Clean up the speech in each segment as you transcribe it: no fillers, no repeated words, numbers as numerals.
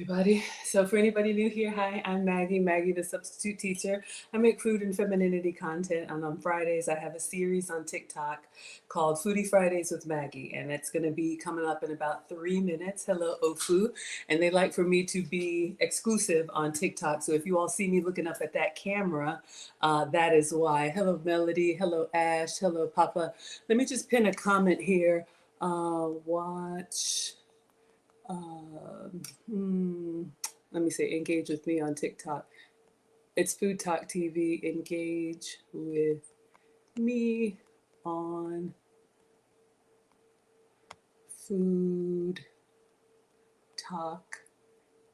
everybody. So for anybody new here, hi, I'm Maggie, the substitute teacher. I make food and femininity content, and on Fridays I have a series on TikTok called Foodie Fridays with Maggie, and it's going to be coming up in about 3 minutes. Hello, Ofu. And they like for me to be exclusive on TikTok, so if you all see me looking up at that camera, that is why. Hello, Melody. Hello, Ash. Hello, Papa. Let me just pin a comment here. Watch... let me say, engage with me on TikTok. It's FoodTokTV. Engage with me on Food Talk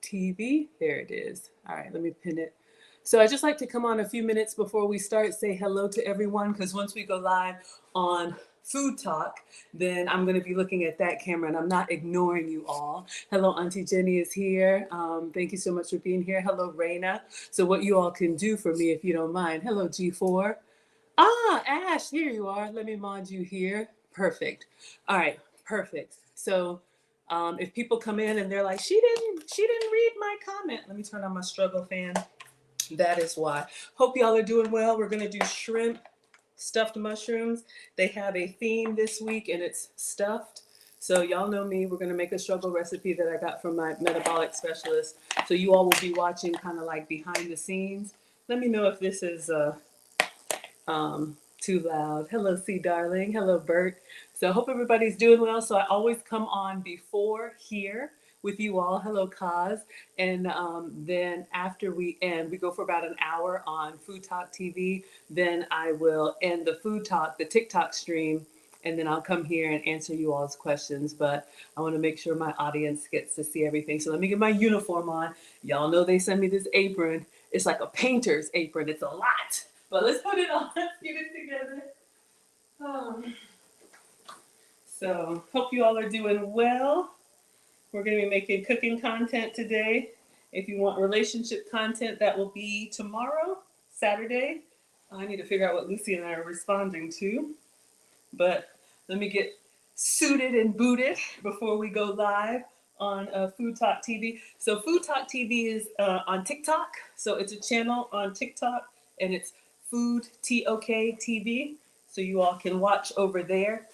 TV. There it is. All right, let me pin it. So I just like to come on a few minutes before we start, say hello to everyone, because once we go live on Food Talk, then I'm going to be looking at that camera and I'm not ignoring you all. Hello, Auntie Jenny is here. Thank you so much for being here. Hello, Raina. So what you all can do for me, if you don't mind. Hello, G4. Ash, here you are. Let me mod you here. Perfect. All right, perfect. So if people come in and they're like, she didn't read my comment. Let me turn on my struggle fan. That is why. Hope y'all are doing well. We're going to do shrimp stuffed mushrooms. They have a theme this week and it's stuffed. So y'all know me. We're going to make a struggle recipe that I got from my metabolic specialist. So you all will be watching kind of like behind the scenes. Let me know if this is too loud. Hello, C darling. Hello, Bert. So I hope everybody's doing well. So I always come on before here with you all. Hello, Kaz. And then after we end, we go for about an hour on Food Talk TV. Then I will end the Food Talk, the TikTok stream, and then I'll come here and answer you all's questions. But I want to make sure my audience gets to see everything. So let me get my uniform on. Y'all know they send me this apron. It's like a painter's apron. It's a lot. But let's put it on. Let's get it together. So hope you all are doing well. We're going to be making cooking content today. If you want relationship content, that will be tomorrow, Saturday. I need to figure out what Lucy and I are responding to. But let me get suited and booted before we go live on Food Talk TV. So Food Talk TV is on TikTok. So it's a channel on TikTok, and it's Food Tok TV. So you all can watch over there.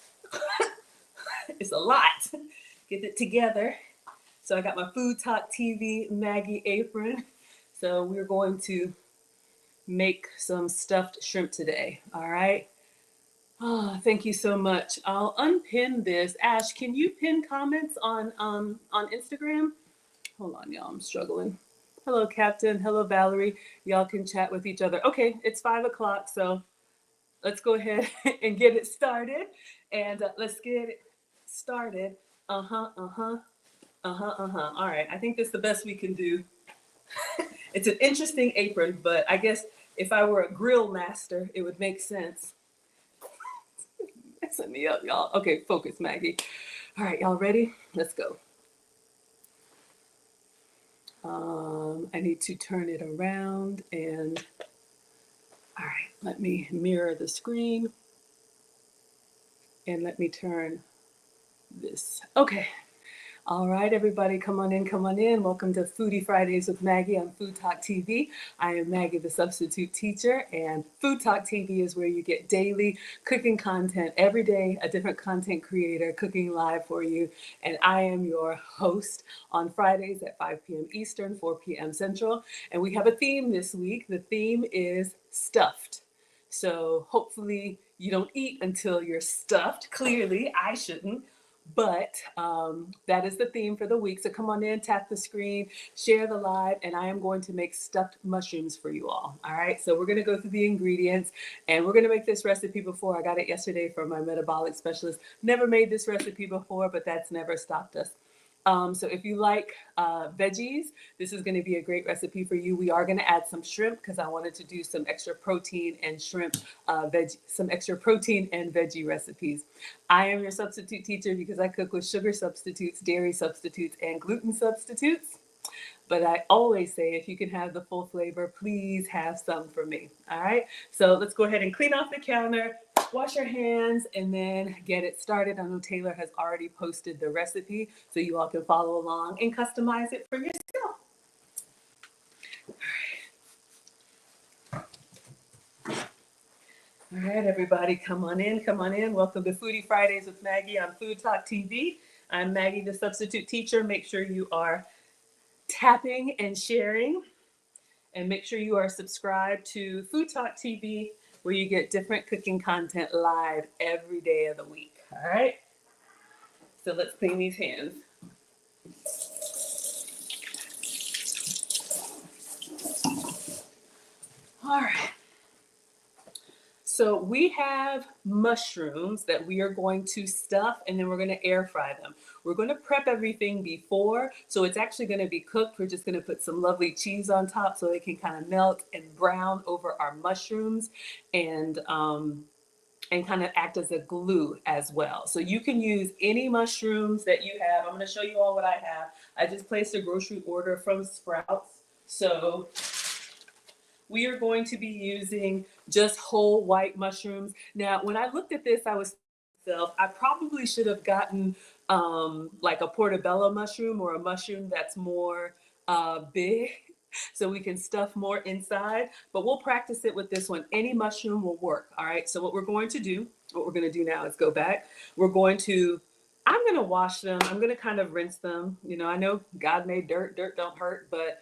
It's a lot. Get it together. So I got my Food Talk TV Maggie apron. So we're going to make some stuffed shrimp today. All right. Oh, thank you so much. I'll unpin this. Ash, can you pin comments on Instagram? Hold on, y'all. I'm struggling. Hello, Captain. Hello, Valerie. Y'all can chat with each other. Okay, it's 5 o'clock, so let's go ahead and get it started. And let's get it started. All right, I think that's the best we can do. It's an interesting apron, but I guess if I were a grill master, it would make sense. Messing me up, y'all. Okay, focus, Maggie. All right, y'all ready? Let's go. I need to turn it around and, all right, let me mirror the screen and let me turn this. Okay. All right, everybody, come on in, come on in. Welcome to Foodie Fridays with Maggie on Food Talk TV. I am Maggie, the substitute teacher, and Food Talk TV is where you get daily cooking content. Every day, a different content creator cooking live for you. And I am your host on Fridays at 5 p.m. Eastern, 4 p.m. Central. And we have a theme this week. The theme is stuffed. So hopefully you don't eat until you're stuffed. Clearly, I shouldn't. But that is the theme for the week. So come on in, tap the screen, share the live, and I am going to make stuffed mushrooms for you all. All right, so we're going to go through the ingredients, and we're going to make this recipe before. I got it yesterday from my metabolic specialist. Never made this recipe before, but that's never stopped us. So if you like veggies, this is going to be a great recipe for you. We are going to add some shrimp because I wanted to do some extra protein and shrimp, some extra protein and veggie recipes. I am your substitute teacher because I cook with sugar substitutes, dairy substitutes, and gluten substitutes. But I always say, if you can have the full flavor, please have some for me. All right. So let's go ahead and clean off the counter, wash your hands and then get it started. I know Taylor has already posted the recipe so you all can follow along and customize it for yourself. All right, everybody, come on in, come on in. Welcome to Foodie Fridays with Maggie on FoodTokTV. I'm Maggie, the substitute teacher. Make sure you are tapping and sharing, and make sure you are subscribed to FoodTokTV, where you get different cooking content live every day of the week. All right, so let's clean these hands. All right. So we have mushrooms that we are going to stuff, and then we're going to air fry them. We're going to prep everything before, so it's actually going to be cooked. We're just going to put some lovely cheese on top so it can kind of melt and brown over our mushrooms and kind of act as a glue as well. So you can use any mushrooms that you have. I'm going to show you all what I have. I just placed a grocery order from Sprouts. So we are going to be using just whole white mushrooms. Now, when I looked at this, I probably should have gotten like a portobello mushroom or a mushroom that's more big so we can stuff more inside, but we'll practice it with this one. Any mushroom will work. All right, so what we're going to do now is go back. I'm going to wash them. I'm going to kind of rinse them. You know, I know God made dirt don't hurt, but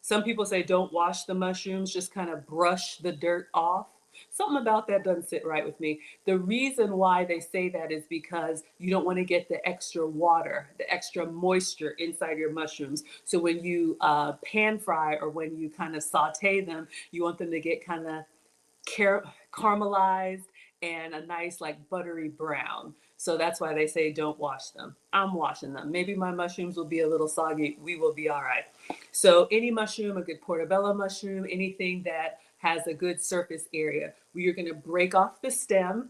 some people say don't wash the mushrooms, just kind of brush the dirt off. Something about that doesn't sit right with me. The reason why they say that is because you don't want to get the extra water, the extra moisture inside your mushrooms. So when you pan fry or when you kind of saute them, you want them to get kind of caramelized and a nice like buttery brown. So that's why they say don't wash them. I'm washing them. Maybe my mushrooms will be a little soggy. We will be all right. So any mushroom, a good portobello mushroom, anything that has a good surface area, we are going to break off the stem,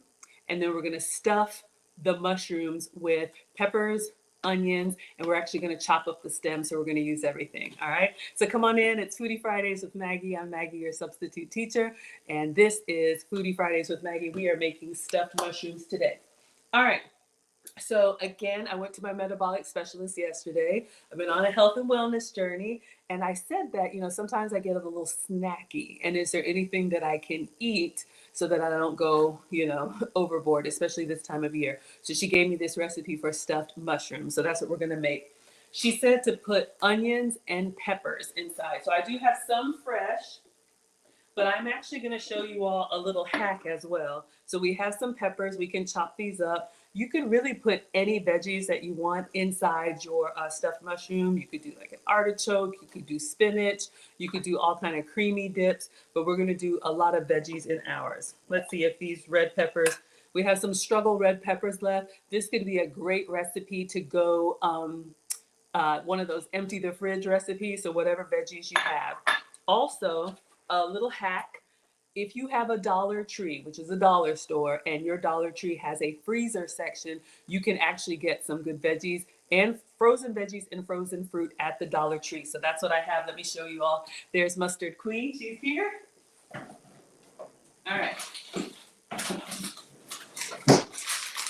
and then we're going to stuff the mushrooms with peppers, onions, and we're actually going to chop up the stem, so we're going to use everything. All right, so come on in. It's Foodie Fridays with Maggie. I'm Maggie, your substitute teacher, and this is Foodie Fridays with Maggie. We are making stuffed mushrooms today. All right, so again, I went to my metabolic specialist yesterday. I've been on a health and wellness journey, and I said that, you know, sometimes I get a little snacky, and is there anything that I can eat so that I don't go, you know, overboard, especially this time of year? So she gave me this recipe for stuffed mushrooms, so that's what we're gonna make. She said to put onions and peppers inside. So I do have some fresh, but I'm actually going to show you all a little hack as well. So we have some peppers. We can chop these up. You can really put any veggies that you want inside your stuffed mushroom. You could do like an artichoke. You could do spinach. You could do all kind of creamy dips. But we're going to do a lot of veggies in ours. Let's see if these red peppers. We have some struggle red peppers left. This could be a great recipe to go one of those empty the fridge recipes. So whatever veggies you have. Also, a little hack: if you have a Dollar Tree, which is a dollar store, and your Dollar Tree has a freezer section, you can actually get some good veggies and frozen fruit at the Dollar Tree. So that's what I have. Let me show you all. There's Mustard Queen. She's here. All right.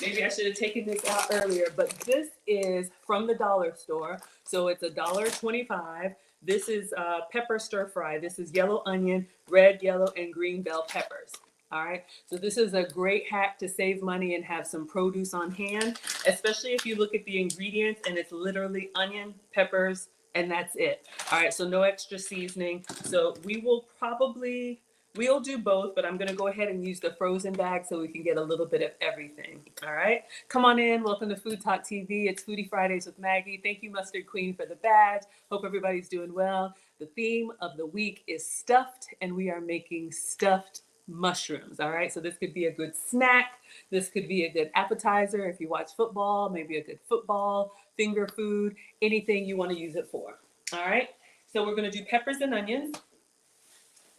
Maybe I should have taken this out earlier, but this is from the dollar store. So it's $1.25. This is pepper stir fry. This is yellow onion, red, yellow, and green bell peppers. All right, so this is a great hack to save money and have some produce on hand, especially if you look at the ingredients and it's literally onion, peppers, and that's it. All right, so no extra seasoning. So we'll do both, but I'm gonna go ahead and use the frozen bag so we can get a little bit of everything. All right, come on in. Welcome to FoodTokTV. It's Foodie Fridays with Maggie. Thank you, Mustard Queen, for the badge. Hope everybody's doing well. The theme of the week is stuffed, and we are making stuffed mushrooms. All right, so this could be a good snack. This could be a good appetizer if you watch football, maybe a good football, finger food, anything you want to use it for. All right, so we're going to do peppers and onions.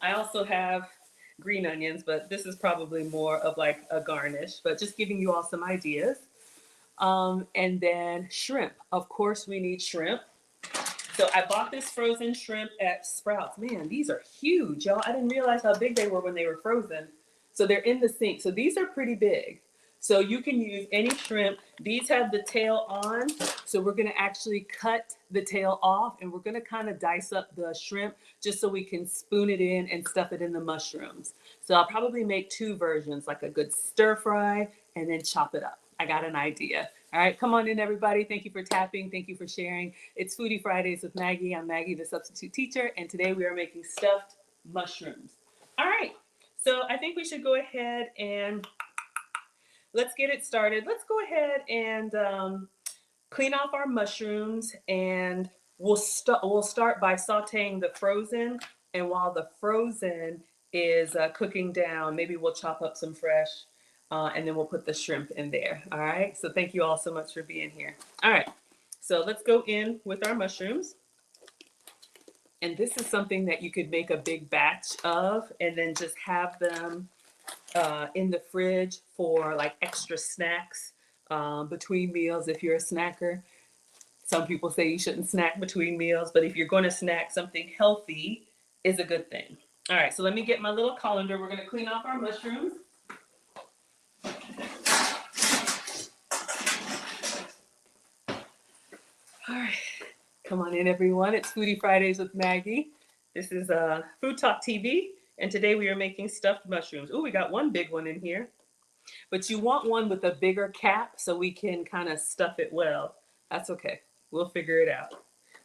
I also have green onions, but this is probably more of like a garnish, but just giving you all some ideas. And then shrimp. Of course, we need shrimp. So I bought this frozen shrimp at Sprouts. Man, these are huge, y'all. I didn't realize how big they were when they were frozen. So they're in the sink. So these are pretty big. So you can use any shrimp. These have the tail on. So we're gonna actually cut the tail off and we're gonna kind of dice up the shrimp just so we can spoon it in and stuff it in the mushrooms. So I'll probably make two versions, like a good stir fry and then chop it up. I got an idea. All right, come on in everybody. Thank you for tapping. Thank you for sharing. It's Foodie Fridays with Maggie. I'm Maggie, the substitute teacher, and today we are making stuffed mushrooms. All right, so I think we should go ahead and let's get it started. Let's go ahead and clean off our mushrooms, and we'll start by sauteing the frozen. And while the frozen is cooking down, maybe we'll chop up some fresh, and then we'll put the shrimp in there. All right. So thank you all so much for being here. All right. So let's go in with our mushrooms. And this is something that you could make a big batch of, and then just have them in the fridge for like extra snacks between meals if you're a snacker. Some people say you shouldn't snack between meals, but if you're going to snack, something healthy is a good thing. All right, so let me get my little colander. We're going to clean off our mushrooms. All right, come on in everyone. It's Foodie Fridays with Maggie. This is Food Talk TV, and today we are making stuffed mushrooms. Oh, we got one big one in here. But you want one with a bigger cap so we can kind of stuff it well. That's okay. We'll figure it out.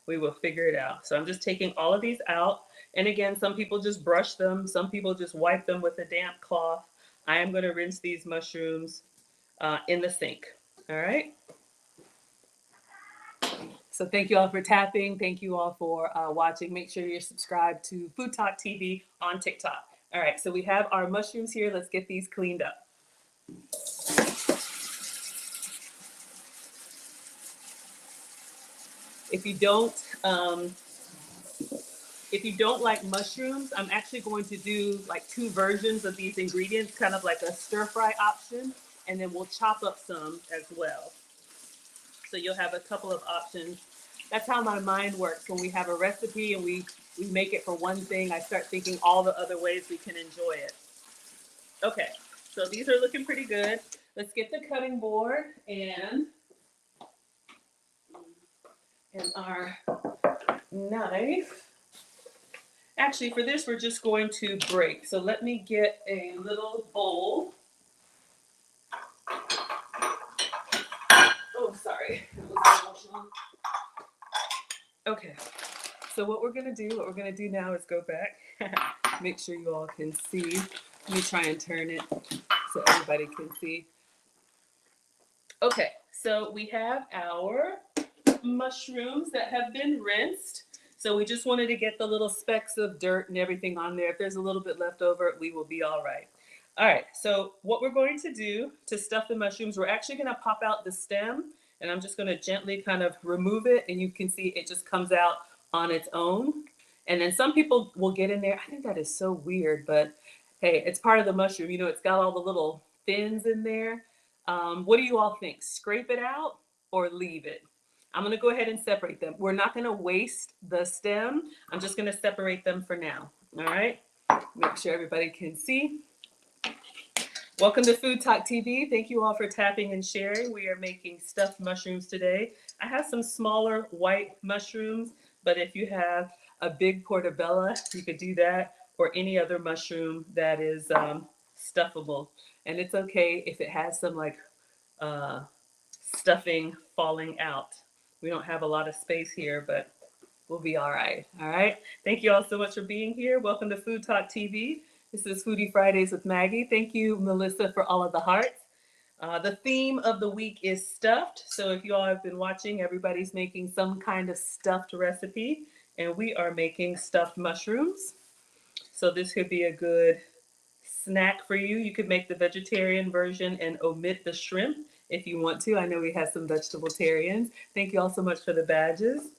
We will figure it out. So I'm just taking all of these out. And again, some people just brush them. Some people just wipe them with a damp cloth. I am going to rinse these mushrooms in the sink. All right. So thank you all for tapping. Thank you all for watching. Make sure you're subscribed to Food Talk TV on TikTok. All right. So we have our mushrooms here. Let's get these cleaned up. If you don't like mushrooms, I'm actually going to do like two versions of these ingredients, kind of like a stir fry option, and then we'll chop up some as well. So you'll have a couple of options. That's how my mind works. When we have a recipe and we make it for one thing, I start thinking all the other ways we can enjoy it. Okay, so these are looking pretty good. Let's get the cutting board and our knife. Actually, for this, we're just going to break. So let me get a little bowl. Oh, sorry. Okay. So what we're going to do now is go back. Make sure you all can see. Let me try and turn it so everybody can see. Okay. So we have our mushrooms that have been rinsed. So we just wanted to get the little specks of dirt and everything on there. If there's a little bit left over, we will be all right. All right, so what we're going to do to stuff the mushrooms, we're actually going to pop out the stem, and I'm just going to gently kind of remove it, and you can see it just comes out on its own. And then some people will get in there. I think that is so weird, but hey, it's part of the mushroom. You know, it's got all the little fins in there. What do you all think? Scrape it out or leave it? I'm going to go ahead and separate them. We're not going to waste the stem. I'm just going to separate them for now. All right. Make sure everybody can see. Welcome to Food Talk TV. Thank you all for tapping and sharing. We are making stuffed mushrooms today. I have some smaller white mushrooms, but if you have a big portobello, you could do that, or any other mushroom that is stuffable. And it's okay if it has some like stuffing falling out. We don't have a lot of space here, but we'll be all right. All right. Thank you all so much for being here. Welcome to Food Talk TV. This is Foodie Fridays with Maggie. Thank you, Melissa, for all of the hearts. The theme of the week is stuffed. So if you all have been watching, everybody's making some kind of stuffed recipe, and we are making stuffed mushrooms. So this could be a good snack for you. You could make the vegetarian version and omit the shrimp if you want to. I know we have some vegetarians. Thank you all so much for the badges.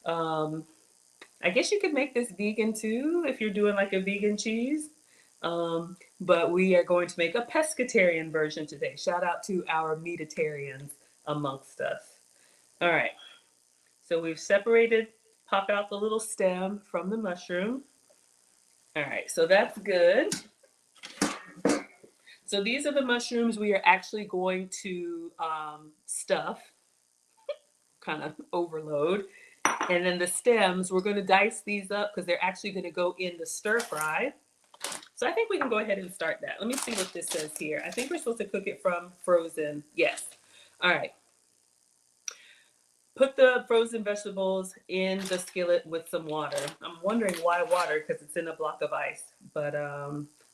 I guess you could make this vegan too if you're doing like a vegan cheese. But we are going to make a pescatarian version today. Shout out to our meatitarians amongst us. All right. So we've separated, pop out the little stem from the mushroom. All right, so that's good. So these are the mushrooms we are actually going to stuff, kind of overload. And then the stems, we're going to dice these up because they're actually going to go in the stir fry. So I think we can go ahead and start that. Let me see what this says here. I think we're supposed to cook it from frozen. Yes. All right. Put the frozen vegetables in the skillet with some water. I'm wondering why water, because it's in a block of ice. But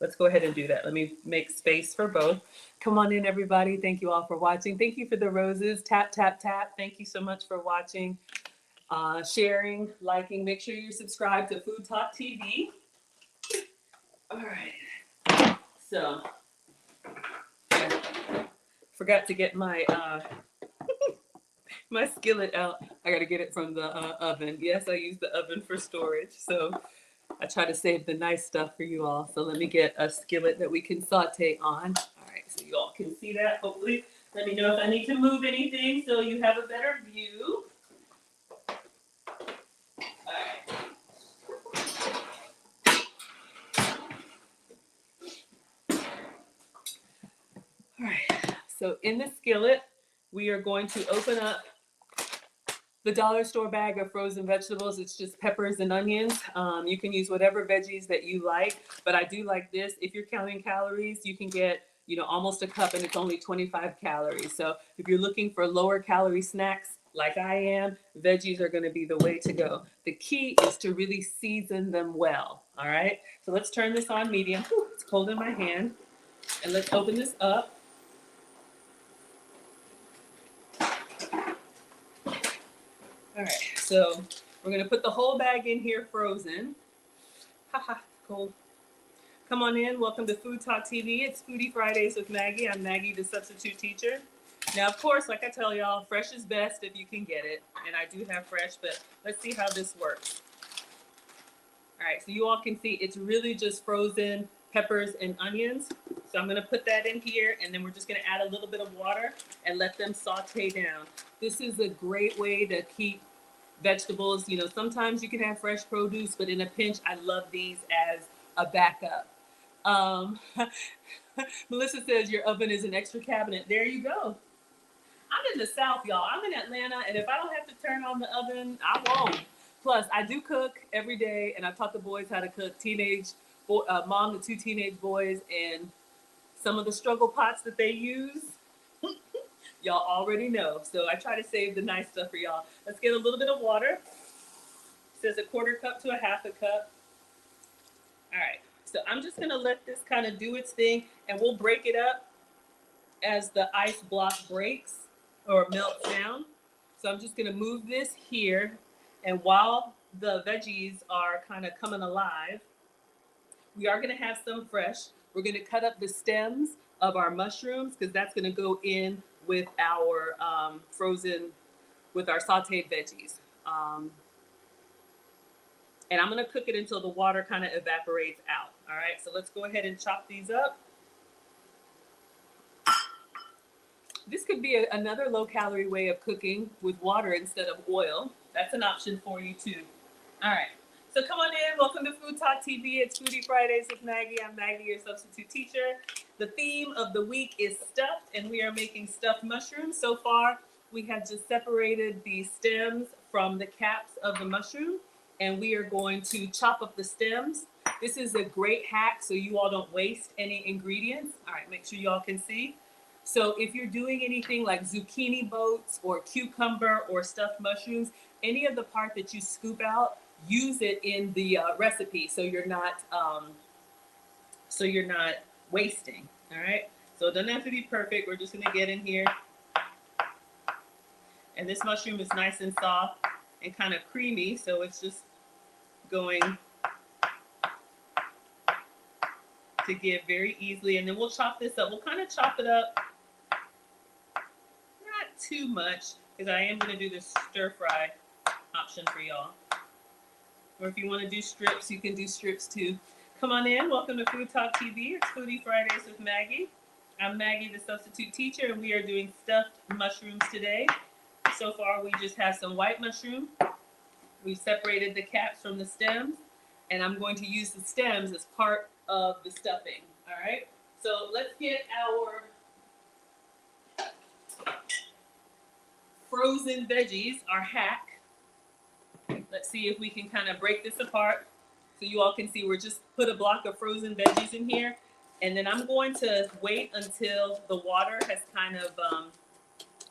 let's go ahead and do that. Let me make space for both. Come on in, everybody. Thank you all for watching. Thank you for the roses. Tap, tap, tap. Thank you so much for watching, sharing, liking. Make sure you're subscribed to FoodTokTV. All right. So, forgot to get my my skillet out. I got to get it from the oven. Yes, I use the oven for storage. So I try to save the nice stuff for you all. So let me get a skillet that we can saute on. All right, so you all can see that, hopefully. Let me know if I need to move anything so you have a better view. All right, so in the skillet, we are going to open up the dollar store bag of frozen vegetables. It's just peppers and onions. You can use whatever veggies that you like, but I do like this. If you're counting calories, you can get, almost a cup and it's only 25 calories. So if you're looking for lower calorie snacks like I am, veggies are gonna be the way to go. The key is to really season them well, all right? So let's turn this on medium. Whew, it's cold in my hand. And let's open this up. All right, so we're gonna put the whole bag in here frozen. Haha, cold. Come on in, welcome to Food Talk TV. It's Foodie Fridays with Maggie. I'm Maggie, the substitute teacher. Now, of course, like I tell y'all, fresh is best if you can get it. And I do have fresh, but let's see how this works. All right, so you all can see it's really just frozen peppers and onions. So I'm gonna put that in here and then we're just gonna add a little bit of water and let them saute down. This is a great way to keep vegetables. Sometimes you can have fresh produce, but in a pinch, I love these as a backup. Melissa says your oven is an extra cabinet. There you go. I'm in the South, y'all. I'm in Atlanta, and if I don't have to turn on the oven, I won't. Plus, I do cook every day, and I taught the boys how to cook. Mom to 2 teenage boys, and some of the struggle pots that they use, y'all already know. So I try to save the nice stuff for y'all. Let's get a little bit of water. It says 1/4 cup to 1/2 cup. All right. So I'm just going to let this kind of do its thing, and we'll break it up as the ice block breaks or melts down. So I'm just going to move this here. And while the veggies are kind of coming alive, we are going to have some fresh. We're going to cut up the stems of our mushrooms because that's going to go in with our with our sauteed veggies. And I'm going to cook it until the water kind of evaporates out. All right, so let's go ahead and chop these up. This could be another low-calorie way of cooking with water instead of oil. That's an option for you too. All right, so come on in. Welcome to Food Talk TV. It's Foodie Fridays with Maggie. I'm Maggie, your substitute teacher. The theme of the week is stuffed, and we are making stuffed mushrooms. So far, we have just separated the stems from the caps of the mushroom, and we are going to chop up the stems. This is a great hack so you all don't waste any ingredients. All right, make sure you all can see. So if you're doing anything like zucchini boats or cucumber or stuffed mushrooms, any of the part that you scoop out, use it in the recipe so you're not wasting. All right. So it doesn't have to be perfect. We're just gonna get in here, and this mushroom is nice and soft and kind of creamy, so it's just going to give very easily. And then we'll chop this up. We'll kind of chop it up, not too much, because I am going to do this stir fry option for y'all. Or if you want to do strips, you can do strips too. Come on in. Welcome to Food Talk TV. It's Foodie Fridays with Maggie. I'm Maggie, the substitute teacher, and we are doing stuffed mushrooms today. So far, we just have some white mushroom. We've separated the caps from the stems, and I'm going to use the stems as part of the stuffing. All right. So let's get our frozen veggies, our hack. Let's see if we can kind of break this apart so you all can see we're just put a block of frozen veggies in here. And then I'm going to wait until the water has kind of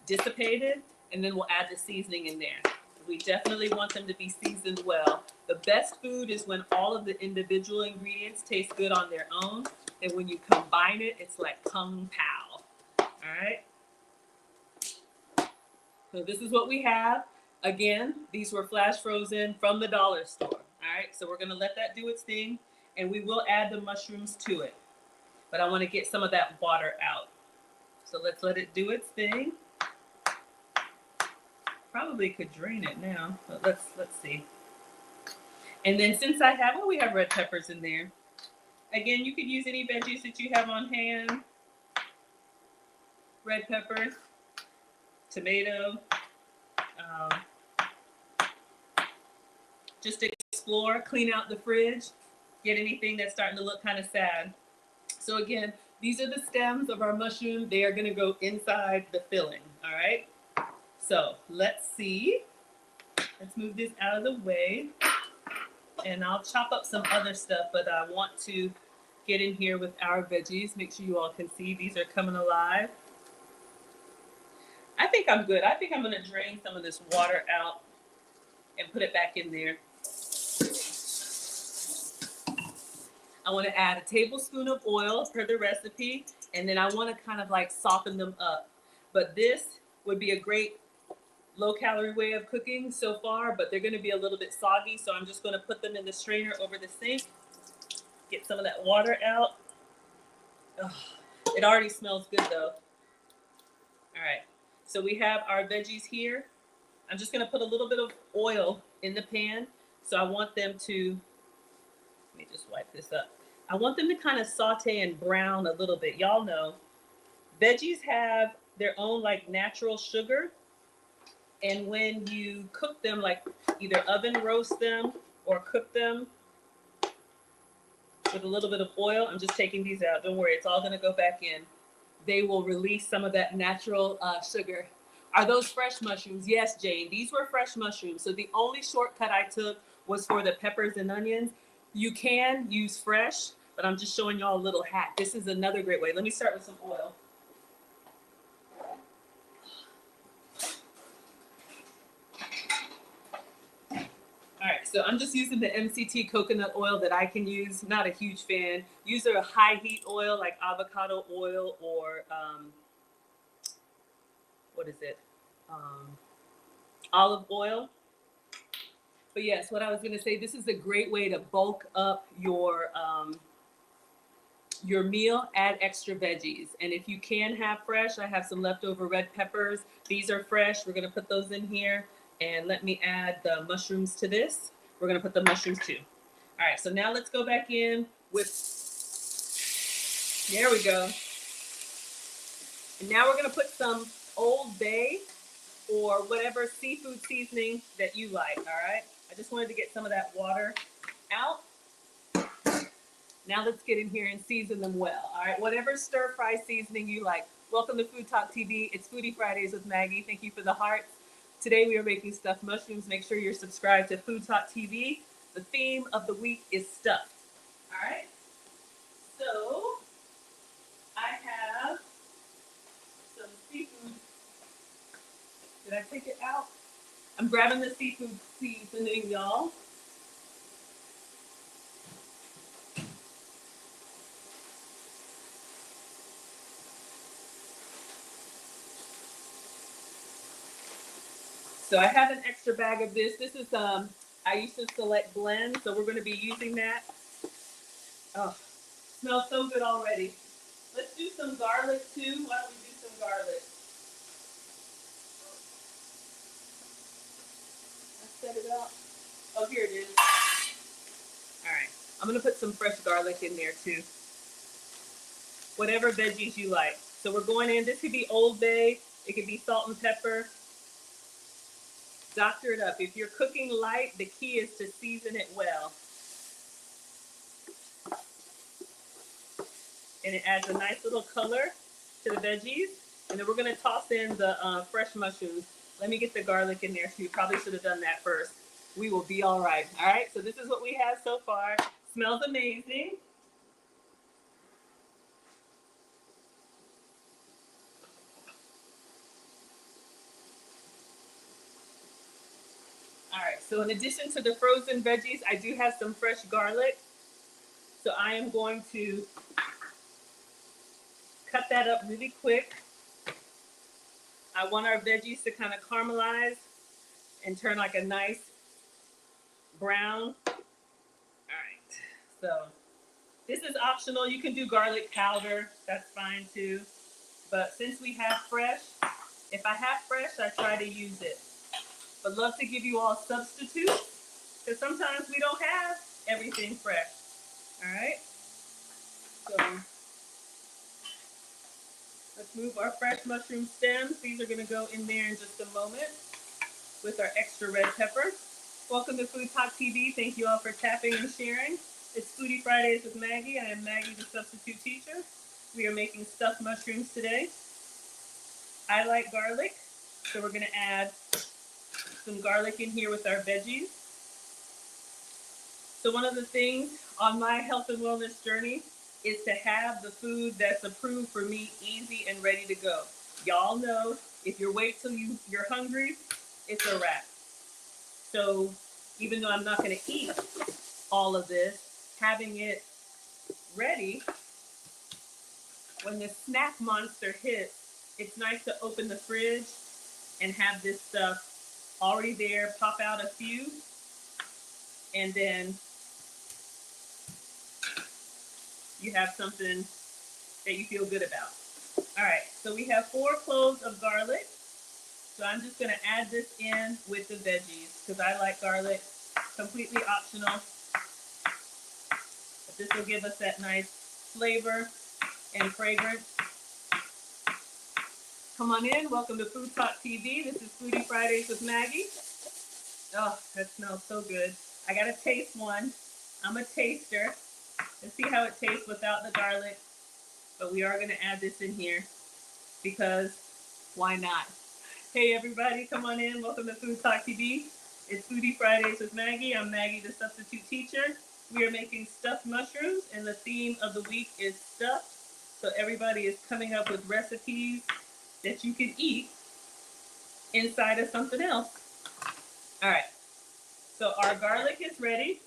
dissipated, and then we'll add the seasoning in there. We definitely want them to be seasoned well. The best food is when all of the individual ingredients taste good on their own, and when you combine it, it's like kung pao. All right. So this is what we have. Again, these were flash frozen from the dollar store. All right, so we're gonna let that do its thing, and we will add the mushrooms to it. But I want to get some of that water out. So let's let it do its thing. Probably could drain it now, but let's see. And then since I have, we have red peppers in there. Again, you could use any veggies that you have on hand. Red peppers, tomato. Just explore, clean out the fridge, get anything that's starting to look kind of sad. So again, these are the stems of our mushroom. They are going to go inside the filling. All right. So let's see. Let's move this out of the way. And I'll chop up some other stuff, but I want to get in here with our veggies. Make sure you all can see these are coming alive. I think I'm good. I think I'm going to drain some of this water out and put it back in there. I want to add a tablespoon of oil per the recipe, and then I want to kind of like soften them up. But this would be a great low-calorie way of cooking so far, but they're going to be a little bit soggy, so I'm just going to put them in the strainer over the sink, get some of that water out. Ugh, it already smells good, though. All right, so we have our veggies here. I'm just going to put a little bit of oil in the pan, so I want them to, let me just wipe this up. I want them to kind of saute and brown a little bit. Y'all know, veggies have their own like natural sugar. And when you cook them, like either oven roast them or cook them with a little bit of oil, I'm just taking these out. Don't worry, it's all gonna go back in. They will release some of that natural sugar. Are those fresh mushrooms? Yes, Jane, these were fresh mushrooms. So the only shortcut I took was for the peppers and onions. You can use fresh, but I'm just showing y'all a little hack. This is another great way. Let me start with some oil. All right, so I'm just using the MCT coconut oil that I can use. Not a huge fan. Use a high heat oil like avocado oil or what is it? Olive oil. But yes, what I was gonna say, this is a great way to bulk up your meal, add extra veggies. And if you can have fresh, I have some leftover red peppers. These are fresh. We're gonna put those in here. And let me add the mushrooms to this. We're gonna put the mushrooms too. All right, so now let's go back in with, there we go. And now we're gonna put some Old Bay or whatever seafood seasoning that you like, all right? I just wanted to get some of that water out. Now let's get in here and season them well, all right? Whatever stir-fry seasoning you like. Welcome to Food Talk TV. It's Foodie Fridays with Maggie. Thank you for the hearts. Today we are making stuffed mushrooms. Make sure you're subscribed to Food Talk TV. The theme of the week is stuffed, all right? So I have some seafood. Did I take it out? I'm grabbing the seafood seasoning, y'all. So I have an extra bag of this. This is I used to select blend, so we're going to be using that. Oh, smells so good already. Let's do some garlic too. Why don't we do some garlic? I set it up. Oh, here it is. All right. I'm going to put some fresh garlic in there too. Whatever veggies you like. So we're going in. This could be Old Bay. It could be salt and pepper. Doctor it up. If you're cooking light, the key is to season it well. and it adds a nice little color to the veggies. And then we're gonna toss in the fresh mushrooms. Let me get the garlic in there, so you probably should have done that first. We will be all right. All right, so this is what we have so far. Smells amazing. All right, so in addition to the frozen veggies, I do have some fresh garlic. So I am going to cut that up really quick. I want our veggies to kind of caramelize and turn like a nice brown. All right, so this is optional. You can do garlic powder, that's fine too. But since we have fresh, if I have fresh, I try to use it. But love to give you all substitutes, because sometimes we don't have everything fresh. All right, so let's move our fresh mushroom stems. These are gonna go in there in just a moment with our extra red pepper. Welcome to Food Talk TV. Thank you all for tapping and sharing. It's Foodie Fridays with Maggie. I am Maggie, the substitute teacher. We are making stuffed mushrooms today. I like garlic, so we're gonna add some garlic in here with our veggies. So one of the things on my health and wellness journey is to have the food that's approved for me easy and ready to go. Y'all know if you wait till you're hungry, it's a wrap. So even though I'm not going to eat all of this, having it ready when the snack monster hits, it's nice to open the fridge and have this stuff already there, pop out a few, and then you have something that you feel good about. All right, so we have 4 cloves of garlic. So I'm just gonna add this in with the veggies because I like garlic, completely optional. But this will give us that nice flavor and fragrance. Come on in, welcome to Food Talk TV. This is Foodie Fridays with Maggie. Oh, that smells so good. I gotta taste one. I'm a taster. Let's see how it tastes without the garlic. But we are gonna add this in here because why not? Hey everybody, come on in. Welcome to Food Talk TV. It's Foodie Fridays with Maggie. I'm Maggie, the substitute teacher. We are making stuffed mushrooms, and the theme of the week is stuffed. So everybody is coming up with recipes that you can eat inside of something else. All right, so our garlic is ready.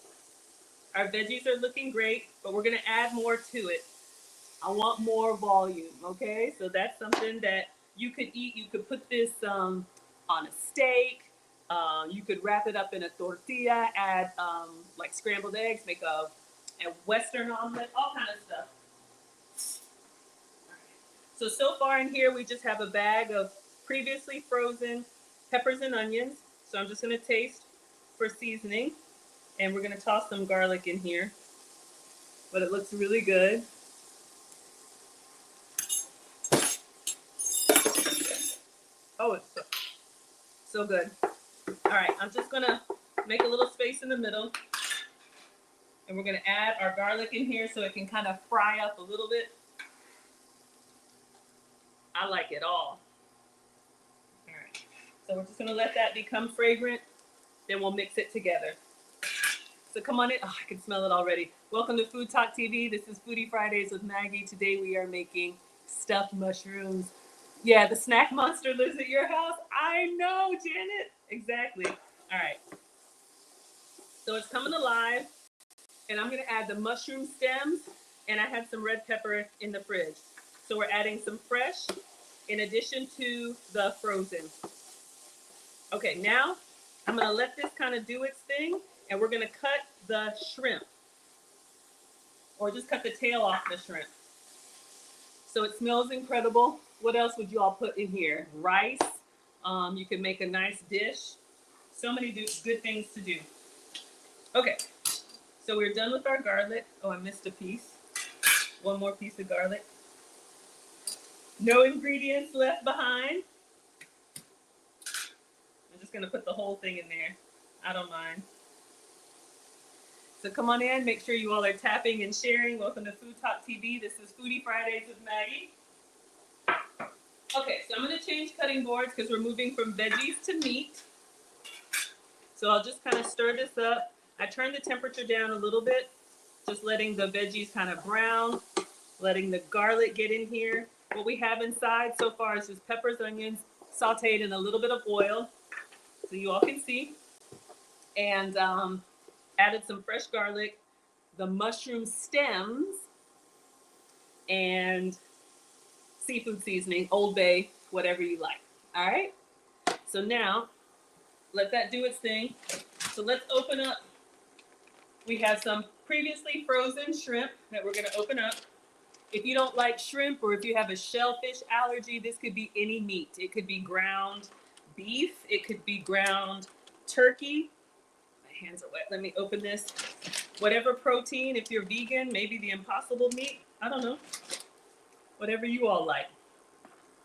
Our veggies are looking great, but we're gonna add more to it. I want more volume, okay? So that's something that you could eat. You could put this on a steak. You could wrap it up in a tortilla, add like scrambled eggs, make a Western omelet, all kind of stuff. So far in here, we just have a bag of previously frozen peppers and onions. So I'm just gonna taste for seasoning, and we're gonna toss some garlic in here, but it looks really good. Oh, it's so good. All right, I'm just gonna make a little space in the middle, and we're gonna add our garlic in here so it can kind of fry up a little bit. I like it all. All right, so we're just gonna let that become fragrant, then we'll mix it together. So come on in. Oh, I can smell it already. Welcome to Food Talk TV. This is Foodie Fridays with Maggie. Today we are making stuffed mushrooms. Yeah, the snack monster lives at your house. I know, Janet. Exactly. All right. So it's coming alive, and I'm gonna add the mushroom stems, and I have some red pepper in the fridge. So we're adding some fresh in addition to the frozen. Okay, now I'm gonna let this kind of do its thing, and we're gonna cut the shrimp, or just cut the tail off the shrimp. So it smells incredible. What else would you all put in here? Rice. You can make a nice dish. So many good things to do. Okay, so we're done with our garlic. Oh, I missed a piece. One more piece of garlic. No ingredients left behind. I'm just gonna put the whole thing in there. I don't mind. So come on in, make sure you all are tapping and sharing. Welcome to FoodTokTV. This is Foodie Fridays with Maggie. Okay, so I'm gonna change cutting boards because we're moving from veggies to meat. So I'll just kind of stir this up. I turned the temperature down a little bit, just letting the veggies kind of brown, letting the garlic get in here. What we have inside so far is just peppers, onions, sauteed in a little bit of oil, so you all can see. And added some fresh garlic, the mushroom stems, and seafood seasoning, Old Bay, whatever you like. All right? So now, let that do its thing. So let's open up. We have some previously frozen shrimp that we're gonna open up. If you don't like shrimp or if you have a shellfish allergy, this could be any meat. It could be ground beef, it could be ground turkey. My hands are wet. Let me open this. Whatever protein, if you're vegan, maybe the impossible meat. I don't know. Whatever you all like.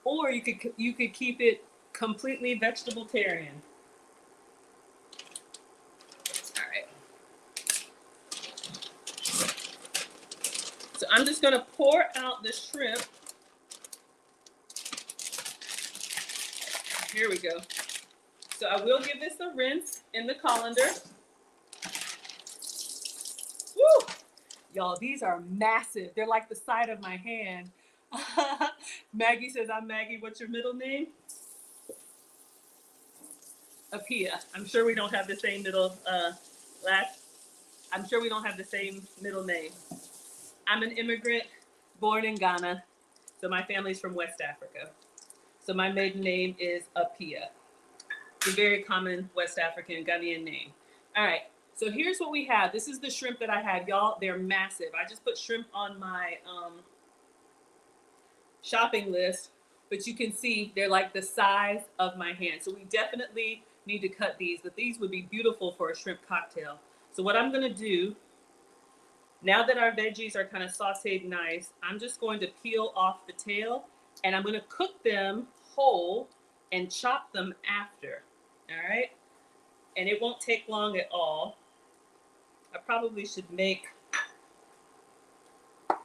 Or you could keep it completely vegetarian. All right. So I'm just going to pour out the shrimp. Here we go. So I will give this a rinse in the colander. Woo! Y'all, these are massive. They're like the side of my hand. Maggie says, I'm Maggie. What's your middle name? Apia. I'm sure we don't have the same middle I'm sure we don't have the same middle name. I'm an immigrant born in Ghana. So my family's from West Africa. So my maiden name is Apia. It's a very common West African Ghanaian name. All right. So here's what we have. This is the shrimp that I had. Y'all, they're massive. I just put shrimp on my shopping list, but you can see they're like the size of my hand. So we definitely need to cut these, but these would be beautiful for a shrimp cocktail. So what I'm gonna do, now that our veggies are kind of sauteed nice, I'm just going to peel off the tail and I'm gonna cook them whole and chop them after, all right? And it won't take long at all. I probably should make, I'm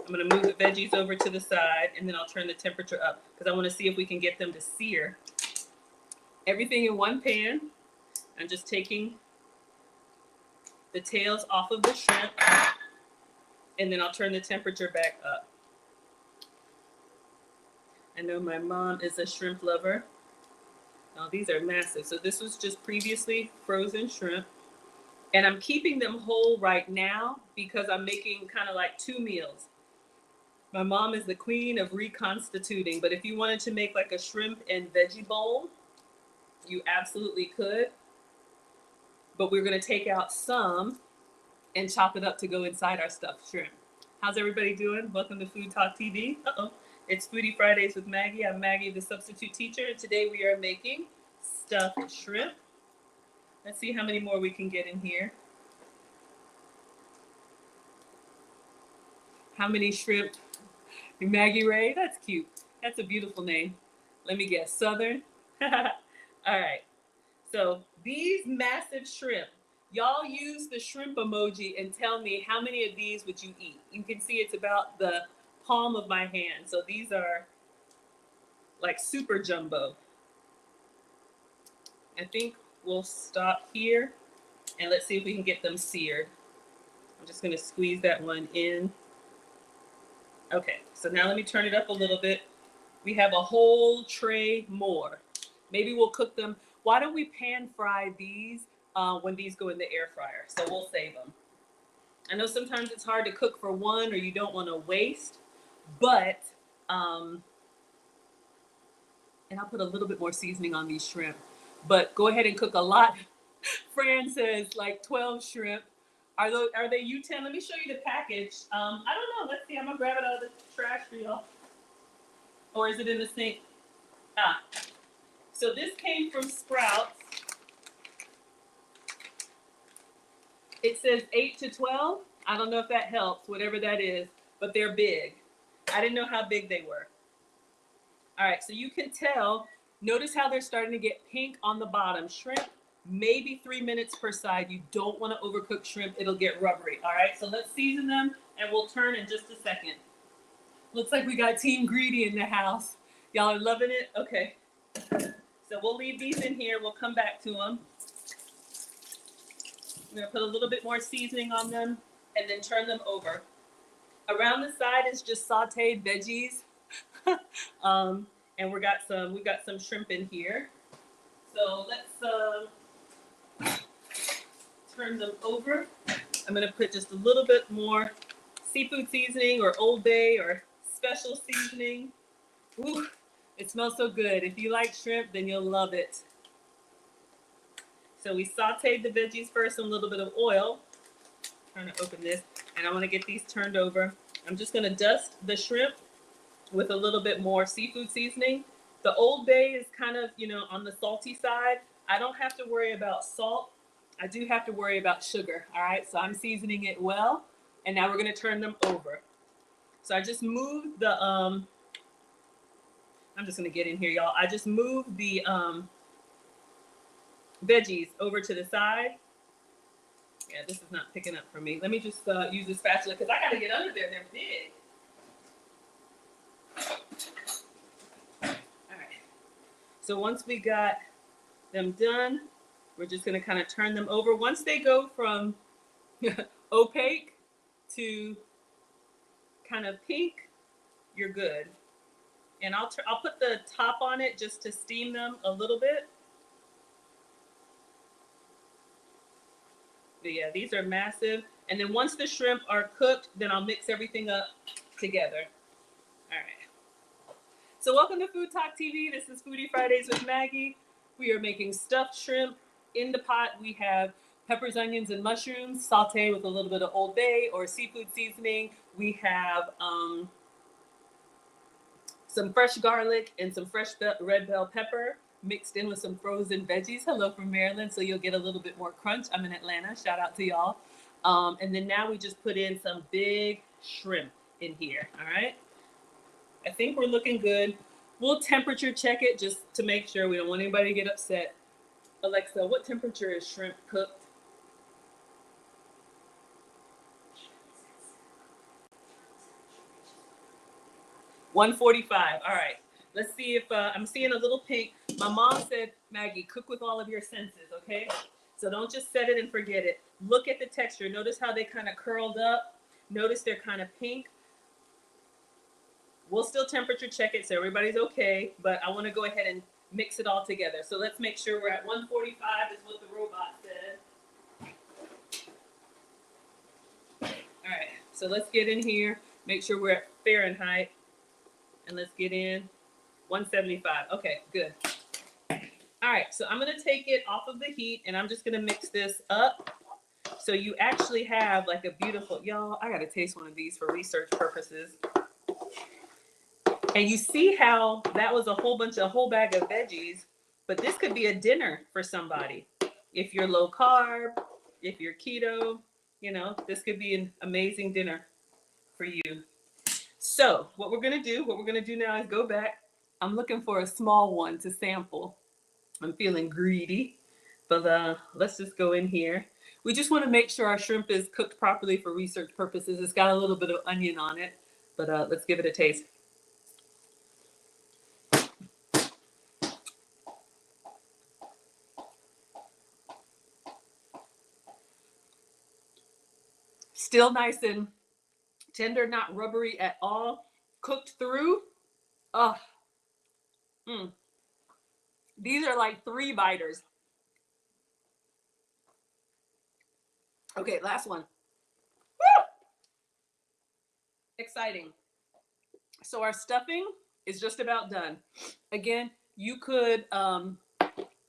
gonna move the veggies over to the side and then I'll turn the temperature up because I wanna see if we can get them to sear. Everything in one pan. I'm just taking the tails off of the shrimp and then I'll turn the temperature back up. I know my mom is a shrimp lover. Now these are massive. So this was just previously frozen shrimp. And I'm keeping them whole right now because I'm making kind of like two meals. My mom is the queen of reconstituting, but if you wanted to make like a shrimp and veggie bowl, you absolutely could. But we're gonna take out some and chop it up to go inside our stuffed shrimp. How's everybody doing? Welcome to FoodTokTV. It's Foodie Fridays with Maggie. I'm Maggie, the substitute teacher, and today we are making stuffed shrimp. Let's see how many more we can get in here. How many shrimp? Maggie Ray, that's cute. That's a beautiful name. Let me guess, Southern? All right, so these massive shrimp, y'all use the shrimp emoji and tell me how many of these would you eat. You can see it's about the palm of my hand. So these are like super jumbo. I think we'll stop here and let's see if we can get them seared. I'm just gonna squeeze that one in. Okay, so now let me turn it up a little bit. We have a whole tray more. Maybe we'll cook them. Why don't we pan fry these when these go in the air fryer? So we'll save them. I know sometimes it's hard to cook for one or you don't want to waste, but, and I'll put a little bit more seasoning on these shrimp, but go ahead and cook a lot. Fran says like 12 shrimp. Are they U10? Let me show you the package. I don't know. Let's see. I'm going to grab it out of the trash for y'all. Or is it in the sink? Ah. So this came from Sprouts. It says 8 to 12. I don't know if that helps, whatever that is, but they're big. I didn't know how big they were. All right, so you can tell, notice how they're starting to get pink on the bottom. Shrimp maybe 3 minutes per side. You don't want to overcook shrimp. It'll get rubbery. All right, so let's season them and we'll turn in just a second. Looks like we got Team Greedy in the house. Y'all are loving it? Okay. So we'll leave these in here. We'll come back to them. I'm going to put a little bit more seasoning on them and then turn them over. Around the side is just sauteed veggies. And we got some shrimp in here. So let's turn them over. I'm going to put just a little bit more seafood seasoning or Old Bay or special seasoning. Ooh, it smells so good. If you like shrimp, then you'll love it. So we sauteed the veggies first in a little bit of oil. I'm trying to open this, and I want to get these turned over. I'm just going to dust the shrimp with a little bit more seafood seasoning. The Old Bay is kind of, on the salty side. I don't have to worry about salt. I do have to worry about sugar. All right, so I'm seasoning it well, and now we're going to turn them over. So I just moved the, I'm just going to get in here, y'all. I just moved the veggies over to the side. Yeah, this is not picking up for me. Let me just use the spatula because I got to get under there. They're big. All right. So once we got them done, we're just going to kind of turn them over. Once they go from opaque to kind of pink, you're good. And I'll put the top on it just to steam them a little bit. But yeah, these are massive. And then once the shrimp are cooked, then I'll mix everything up together. All right. So welcome to Food Talk TV. This is Foodie Fridays with Maggie. We are making stuffed shrimp. In the pot, we have peppers, onions, and mushrooms sauteed with a little bit of Old Bay or seafood seasoning. We have some fresh garlic and some fresh red bell pepper mixed in with some frozen veggies. Hello from Maryland, so you'll get a little bit more crunch. I'm in Atlanta. Shout out to y'all. And then now we just put in some big shrimp in here. All right. I think we're looking good. We'll temperature check it just to make sure. We don't want anybody to get upset. Alexa, what temperature is shrimp cooked? 145. All right. Let's see if I'm seeing a little pink. My mom said, Maggie, cook with all of your senses, okay? So don't just set it and forget it. Look at the texture. Notice how they kind of curled up. Notice they're kind of pink. We'll still temperature check it so everybody's okay, but I want to go ahead and mix it all together. So let's make sure we're at 145 is what the robot said. All right, so let's get in here. Make sure we're at Fahrenheit. And let's get in 175. Okay, good. All right, so I'm going to take it off of the heat, and I'm just going to mix this up. So you actually have like a beautiful, y'all, I got to taste one of these for research purposes. And you see how that was a whole bag of veggies, but this could be a dinner for somebody. If you're low carb, if you're keto, this could be an amazing dinner for you. So what we're going to do now is go back. I'm looking for a small one to sample. I'm feeling greedy, but let's just go in here. We just want to make sure our shrimp is cooked properly for research purposes. It's got a little bit of onion on it, but let's give it a taste. Still nice and tender, not rubbery at all. Cooked through. These are like 3 biters. Okay, last one. Woo! Exciting. So our stuffing is just about done. Again, you could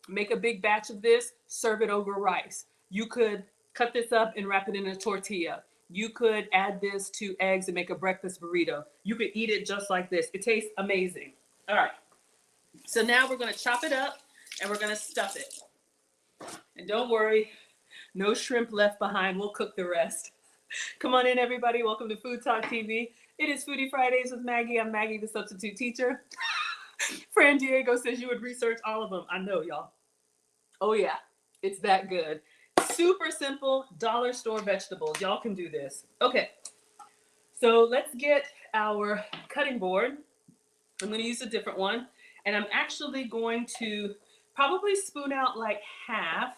make a big batch of this, serve it over rice. You could cut this up and wrap it in a tortilla. You could add this to eggs and make a breakfast burrito. You could eat it just like this. It tastes amazing. All right. So now we're going to chop it up and we're going to stuff it. And don't worry, no shrimp left behind. We'll cook the rest. Come on in, everybody. Welcome to Food Talk TV. It is Foodie Fridays with Maggie. I'm Maggie, the substitute teacher. Fran Diego says you would research all of them. I know, y'all. Oh, yeah. It's that good. Super simple, dollar store vegetables. Y'all can do this. Okay, so let's get our cutting board. I'm going to use a different one. And I'm actually going to probably spoon out like half.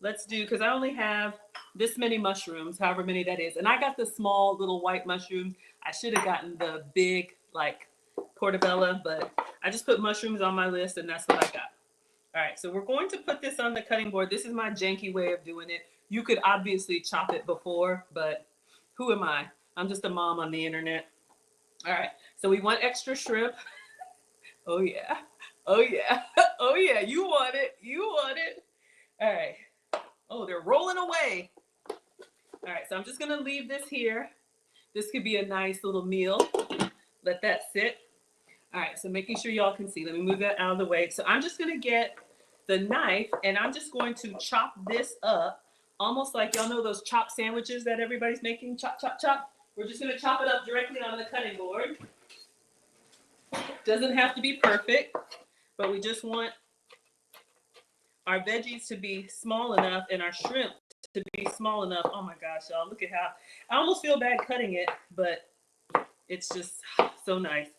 Let's do, because I only have this many mushrooms, however many that is. And I got the small little white mushrooms. I should have gotten the big, like, portobello, but I just put mushrooms on my list and that's what I got. All right, so we're going to put this on the cutting board. This is my janky way of doing it. You could obviously chop it before, but who am I? I'm just a mom on the internet. All right, so we want extra shrimp. Oh yeah, oh yeah, oh yeah, you want it, you want it. All right, oh, they're rolling away. All right, so I'm just gonna leave this here. This could be a nice little meal. Let that sit. All right, so making sure y'all can see. Let me move that out of the way. So I'm just gonna get the knife and I'm just going to chop this up, almost like y'all know those chop sandwiches that everybody's making, chop, chop, chop. We're just gonna chop it up directly on the cutting board. Doesn't have to be perfect, but we just want our veggies to be small enough and our shrimp to be small enough. Oh my gosh, y'all, look at how, I almost feel bad cutting it, but it's just so nice.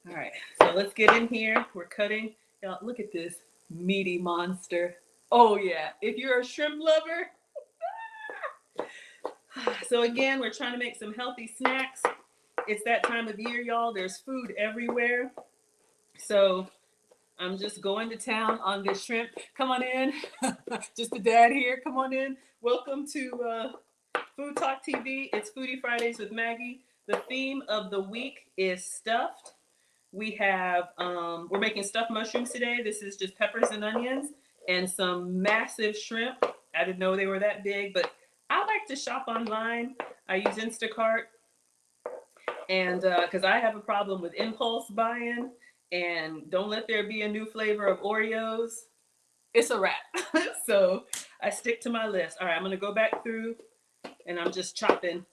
All right, so let's get in here. We're cutting. Y'all, look at this meaty monster. Oh yeah, if you're a shrimp lover. So again, we're trying to make some healthy snacks. It's that time of year, y'all. There's food everywhere. So I'm just going to town on this shrimp. Come on in. Just the dad here. Come on in. Welcome to Food Talk TV. It's Foodie Fridays with Maggie. The theme of the week is stuffed. We have, we're making stuffed mushrooms today. This is just peppers and onions and some massive shrimp. I didn't know they were that big, but I like to shop online. I use Instacart. And because I have a problem with impulse buying and don't let there be a new flavor of Oreos. It's a wrap. So I stick to my list. All right, I'm going to go back through and I'm just chopping.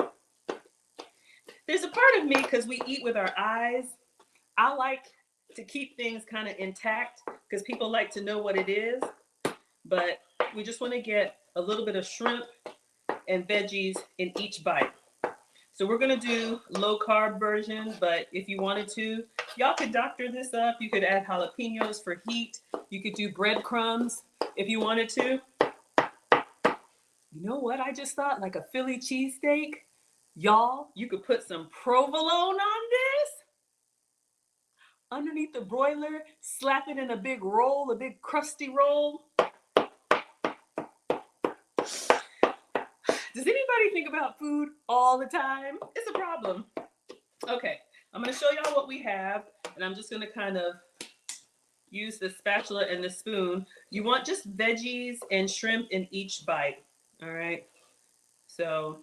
There's a part of me, because we eat with our eyes, I like to keep things kind of intact because people like to know what it is. But we just want to get a little bit of shrimp and veggies in each bite. So we're going to do low carb version, but if you wanted to, y'all could doctor this up. You could add jalapenos for heat. You could do breadcrumbs if you wanted to. You know what I just thought? Like a Philly cheesesteak. Y'all, you could put some provolone on this underneath the broiler, slap it in a big roll, a big crusty roll. Does anybody think about food all the time? It's a problem. Okay, I'm going to show y'all what we have, and I'm just going to kind of use the spatula and the spoon. You want just veggies and shrimp in each bite, all right? So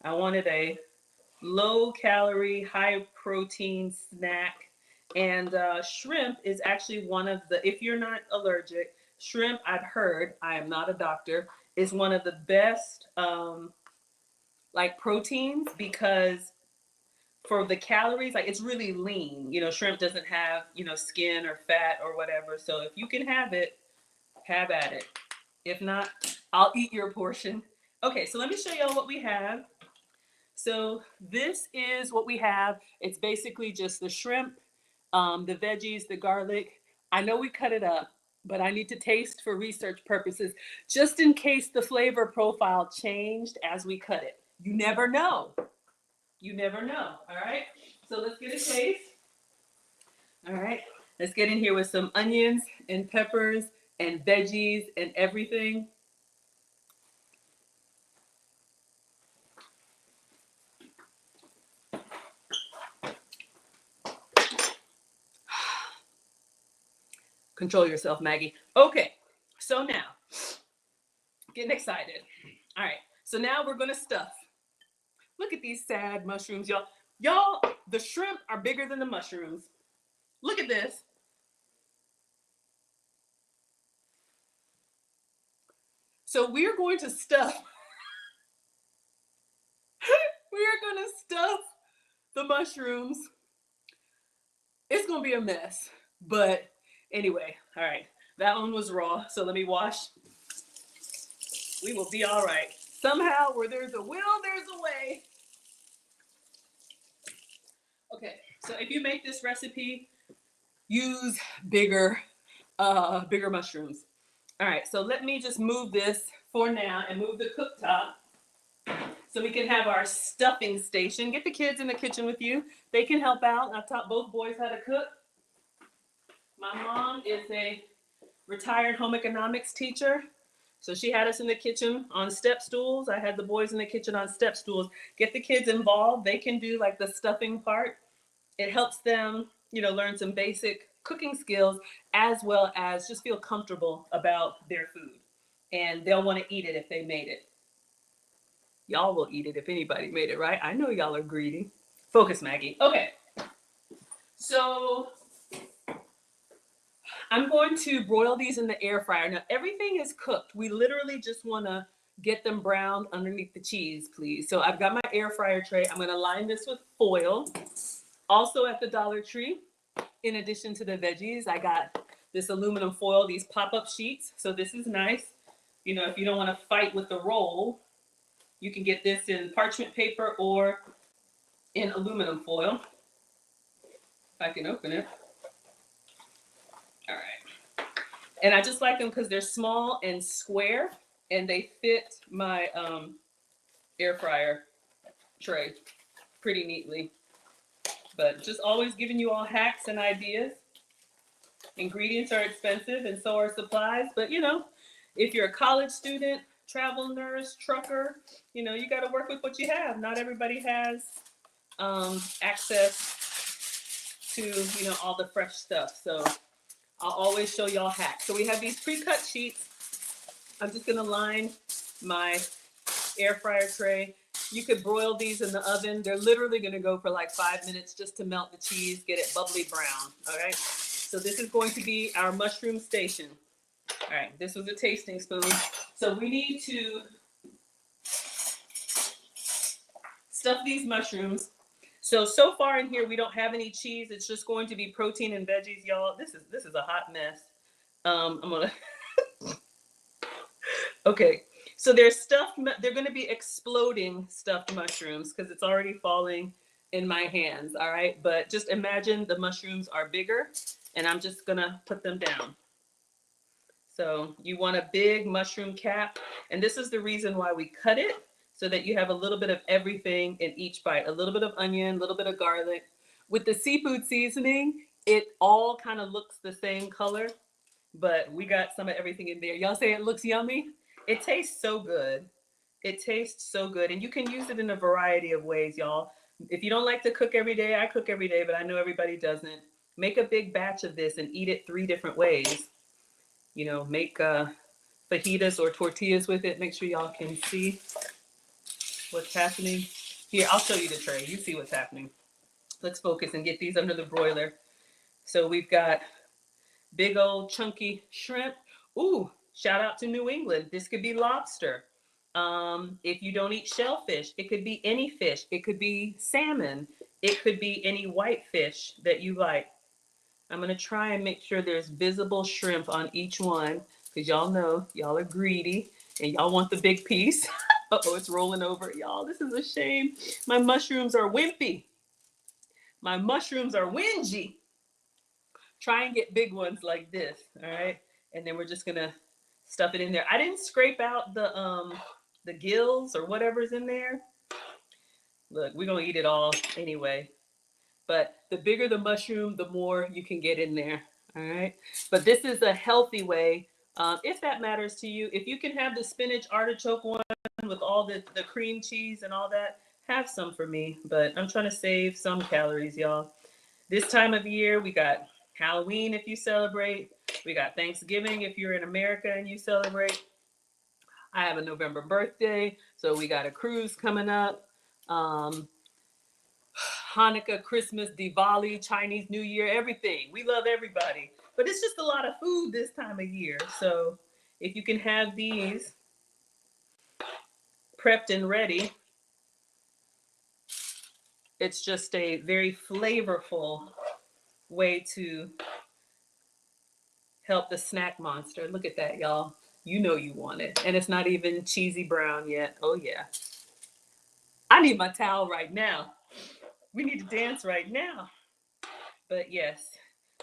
I wanted a low-calorie, high-protein snack. And shrimp is actually one of the, if you're not allergic, shrimp, I've heard, I am not a doctor, is one of the best like proteins because for the calories, like it's really lean. You know, shrimp doesn't have, you know, skin or fat or whatever. So if you can have it, have at it. If not, I'll eat your portion. Okay, so let me show y'all what we have. So this is what we have. It's basically just the shrimp, the veggies, the garlic. I know we cut it up, but I need to taste for research purposes, just in case the flavor profile changed as we cut it. You never know. You never know. All right. So let's get a taste. All right. Let's get in here with some onions and peppers and veggies and everything. Control yourself, Maggie. Okay. So now, getting excited. All right. So now we're going to stuff. Look at these sad mushrooms, y'all. Y'all, the shrimp are bigger than the mushrooms. Look at this. So we're going to stuff. We're going to stuff the mushrooms. It's going to be a mess. But anyway, all right. That one was raw, so let me wash. We will be all right. Somehow, where there's a will, there's a way. Okay, so if you make this recipe, use bigger mushrooms. All right, so let me just move this for now and move the cooktop so we can have our stuffing station. Get the kids in the kitchen with you. They can help out. I've taught both boys how to cook. My mom is a retired home economics teacher. So she had us in the kitchen on step stools. I had the boys in the kitchen on step stools. Get the kids involved. They can do like the stuffing part. It helps them, learn some basic cooking skills as well as just feel comfortable about their food. And they'll want to eat it if they made it. Y'all will eat it if anybody made it, right? I know y'all are greedy. Focus, Maggie. Okay. So I'm going to broil these in the air fryer. Now, everything is cooked. We literally just want to get them browned underneath the cheese, please. So I've got my air fryer tray. I'm going to line this with foil. Also at the Dollar Tree, in addition to the veggies, I got this aluminum foil, these pop-up sheets. So this is nice. If you don't want to fight with the roll, you can get this in parchment paper or in aluminum foil. If I can open it. All right. And I just like them because they're small and square and they fit my air fryer tray pretty neatly. But just always giving you all hacks and ideas. Ingredients are expensive and so are supplies. But if you're a college student, travel nurse, trucker, you got to work with what you have. Not everybody has access to, all the fresh stuff. So I'll always show y'all hacks. So we have these pre-cut sheets. I'm just going to line my air fryer tray. You could broil these in the oven. They're literally going to go for like 5 minutes just to melt the cheese, get it bubbly brown. All right. So this is going to be our mushroom station. All right. This was a tasting spoon. So we need to stuff these mushrooms. So far in here, we don't have any cheese. It's just going to be protein and veggies, y'all. This is a hot mess. I'm going to. Okay. So they're going to be exploding stuffed mushrooms because it's already falling in my hands, all right? But just imagine the mushrooms are bigger, and I'm just going to put them down. So you want a big mushroom cap, and this is the reason why we cut it, so that you have a little bit of everything in each bite. A little bit of onion, a little bit of garlic. With the seafood seasoning, it all kind of looks the same color, but we got some of everything in there. Y'all say it looks yummy? It tastes so good. It tastes so good. And you can use it in a variety of ways, y'all. If you don't like to cook every day, I cook every day, but I know everybody doesn't. Make a big batch of this and eat it 3 different ways. Make fajitas or tortillas with it. Make sure y'all can see what's happening. Here, I'll show you the tray. You see what's happening. Let's focus and get these under the broiler. So we've got big old chunky shrimp. Ooh, shout out to New England. This could be lobster. If you don't eat shellfish, it could be any fish. It could be salmon. It could be any white fish that you like. I'm going to try and make sure there's visible shrimp on each one because y'all know y'all are greedy and y'all want the big piece. Uh-oh, it's rolling over. Y'all, this is a shame. My mushrooms are wimpy. My mushrooms are whingy. Try and get big ones like this, all right? And then we're just going to stuff it in there. I didn't scrape out the gills or whatever's in there. Look, we're going to eat it all anyway. But the bigger the mushroom, the more you can get in there, all right? But this is a healthy way, if that matters to you. If you can have the spinach artichoke one with all the cream cheese and all that, have some for me. But I'm trying to save some calories, y'all. This time of year, we got Halloween if you celebrate. We got Thanksgiving if you're in America and you celebrate. I have a November birthday, so we got a cruise coming up. Hanukkah, Christmas, Diwali, Chinese New Year, everything. We love everybody. But it's just a lot of food this time of year. So if you can have these prepped and ready, it's just a very flavorful way to help the snack monster. Look at that, y'all. You know you want it. And it's not even cheesy brown yet. Oh, yeah. I need my towel right now. We need to dance right now. But yes.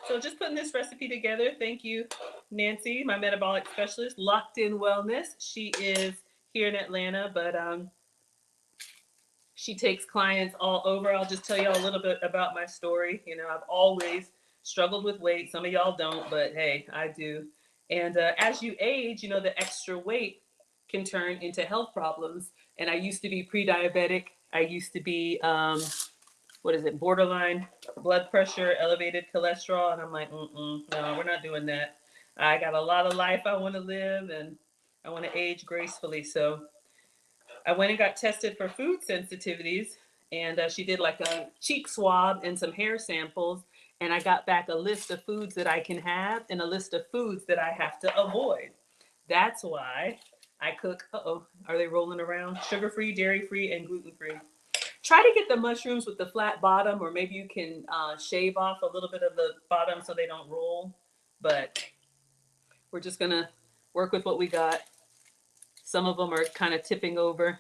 So just putting this recipe together. Thank you, Nancy, my metabolic specialist, Locked In Wellness. She is here in Atlanta, but she takes clients all over. I'll just tell y'all a little bit about my story. You know, I've always struggled with weight. Some of y'all don't, but hey, I do. And as you age, you know, the extra weight can turn into health problems. And I used to be pre-diabetic. I used to be, what is it, borderline blood pressure, elevated cholesterol. And I'm like, no, we're not doing that. I got a lot of life I want to live, and I want to age gracefully. So I went and got tested for food sensitivities, and she did like a cheek swab and some hair samples, and I got back a list of foods that I can have and a list of foods that I have to avoid. That's why I cook, are they rolling around? Sugar-free, dairy-free, and gluten-free. Try to get the mushrooms with the flat bottom, or maybe you can shave off a little bit of the bottom so they don't roll, but we're just gonna work with what we got. Some of them are kind of tipping over.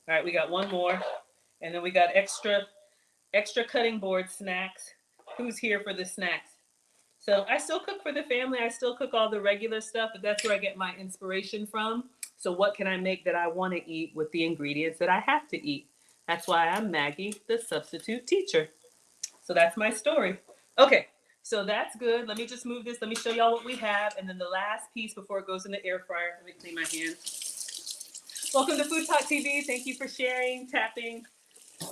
All right, we got one more. And then we got extra cutting board snacks. Who's here for the snacks? So I still cook for the family. I still cook all the regular stuff, but that's where I get my inspiration from. So what can I make that I want to eat with the ingredients that I have to eat? That's why I'm Maggie, the substitute teacher. So that's my story. Okay, so that's good. Let me just move this. Let me show y'all what we have. And then the last piece before it goes in the air fryer. Let me clean my hands. Welcome to FoodTokTV. Thank you for sharing, tapping,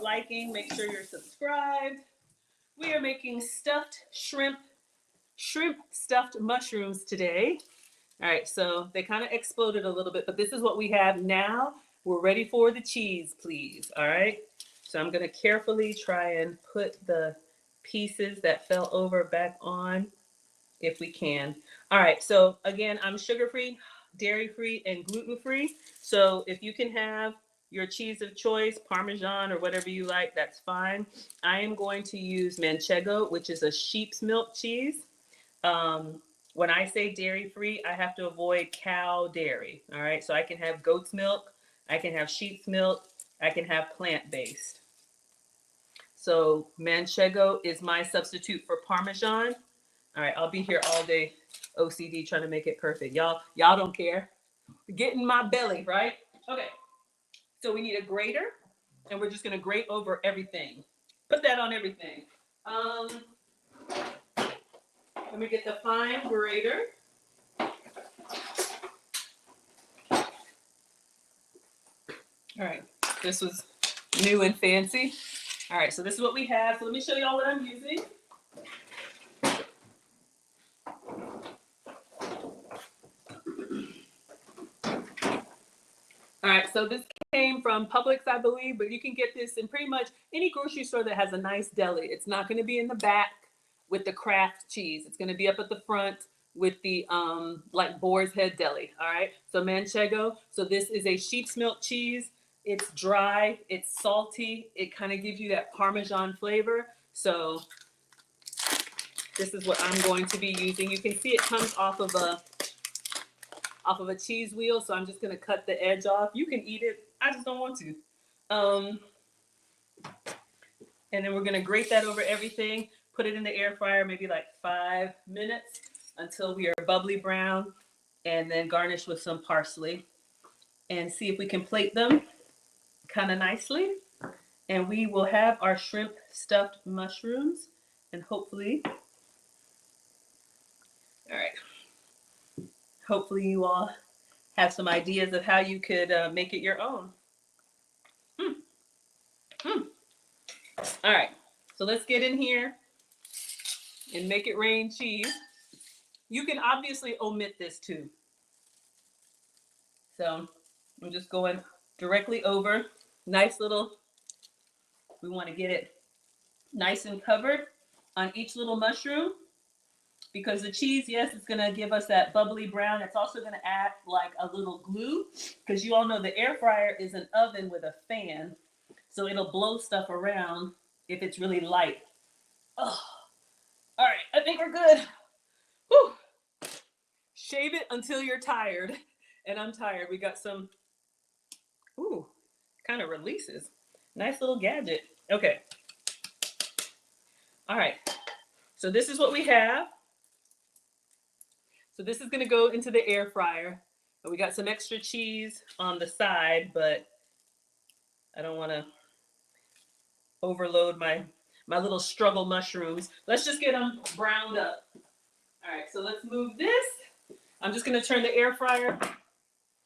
liking. Make sure you're subscribed. We are making stuffed shrimp stuffed mushrooms today. All right, so they kind of exploded a little bit, but this is what we have now. We're ready for the cheese, please. All right, so I'm going to carefully try and put the pieces that fell over back on if we can. All right, so again, I'm sugar-free, dairy-free, and gluten-free. So if you can have your cheese of choice, Parmesan or whatever you like, that's fine. I am going to use Manchego, which is a sheep's milk cheese. When I say dairy-free, I have to avoid cow dairy. All right, so I can have goat's milk, I can have sheep's milk, I can have plant-based. So Manchego is my substitute for Parmesan. All right, I'll be here all day, OCD, trying to make it perfect. Y'all don't care. Get in my belly, right? Okay, so we need a grater, and we're just gonna grate over everything. Put that on everything. Let me get the fine grater. All right, this was new and fancy. All right, so this is what we have. So let me show y'all what I'm using. All right, so this came from Publix, I believe, but you can get this in pretty much any grocery store that has a nice deli. It's not going to be in the back with the Kraft cheese. It's going to be up at the front with the like Boar's Head Deli. All right, so Manchego. So this is a sheep's milk cheese. It's dry, it's salty. It kind of gives you that Parmesan flavor. So this is what I'm going to be using. You can see it comes off of a cheese wheel, so I'm just gonna cut the edge off. You can eat it, I just don't want to. And then we're gonna grate that over everything, put it in the air fryer, maybe like 5 minutes until we are bubbly brown, and then garnish with some parsley. And see if we can plate them kind of nicely. And we will have our shrimp stuffed mushrooms, and hopefully, all right, hopefully you all have some ideas of how you could make it your own. All right, so let's get in here and make it rain cheese. You can obviously omit this too. So I'm just going directly over. Nice little, we want to get it nice and covered on each little mushroom, because the cheese, yes, it's going to give us that bubbly brown. It's also going to act like a little glue, because you all know the air fryer is an oven with a fan, so it'll blow stuff around if it's really light. Oh, all right, I think we're good. Whew. Shave it until you're tired. And I'm tired. We got some, ooh, kind of releases. Nice little gadget. Okay. All right. So this is what we have. So this is going to go into the air fryer. And we got some extra cheese on the side, but I don't want to overload my little struggle mushrooms. Let's just get them browned up. All right, so let's move this. I'm just going to turn the air fryer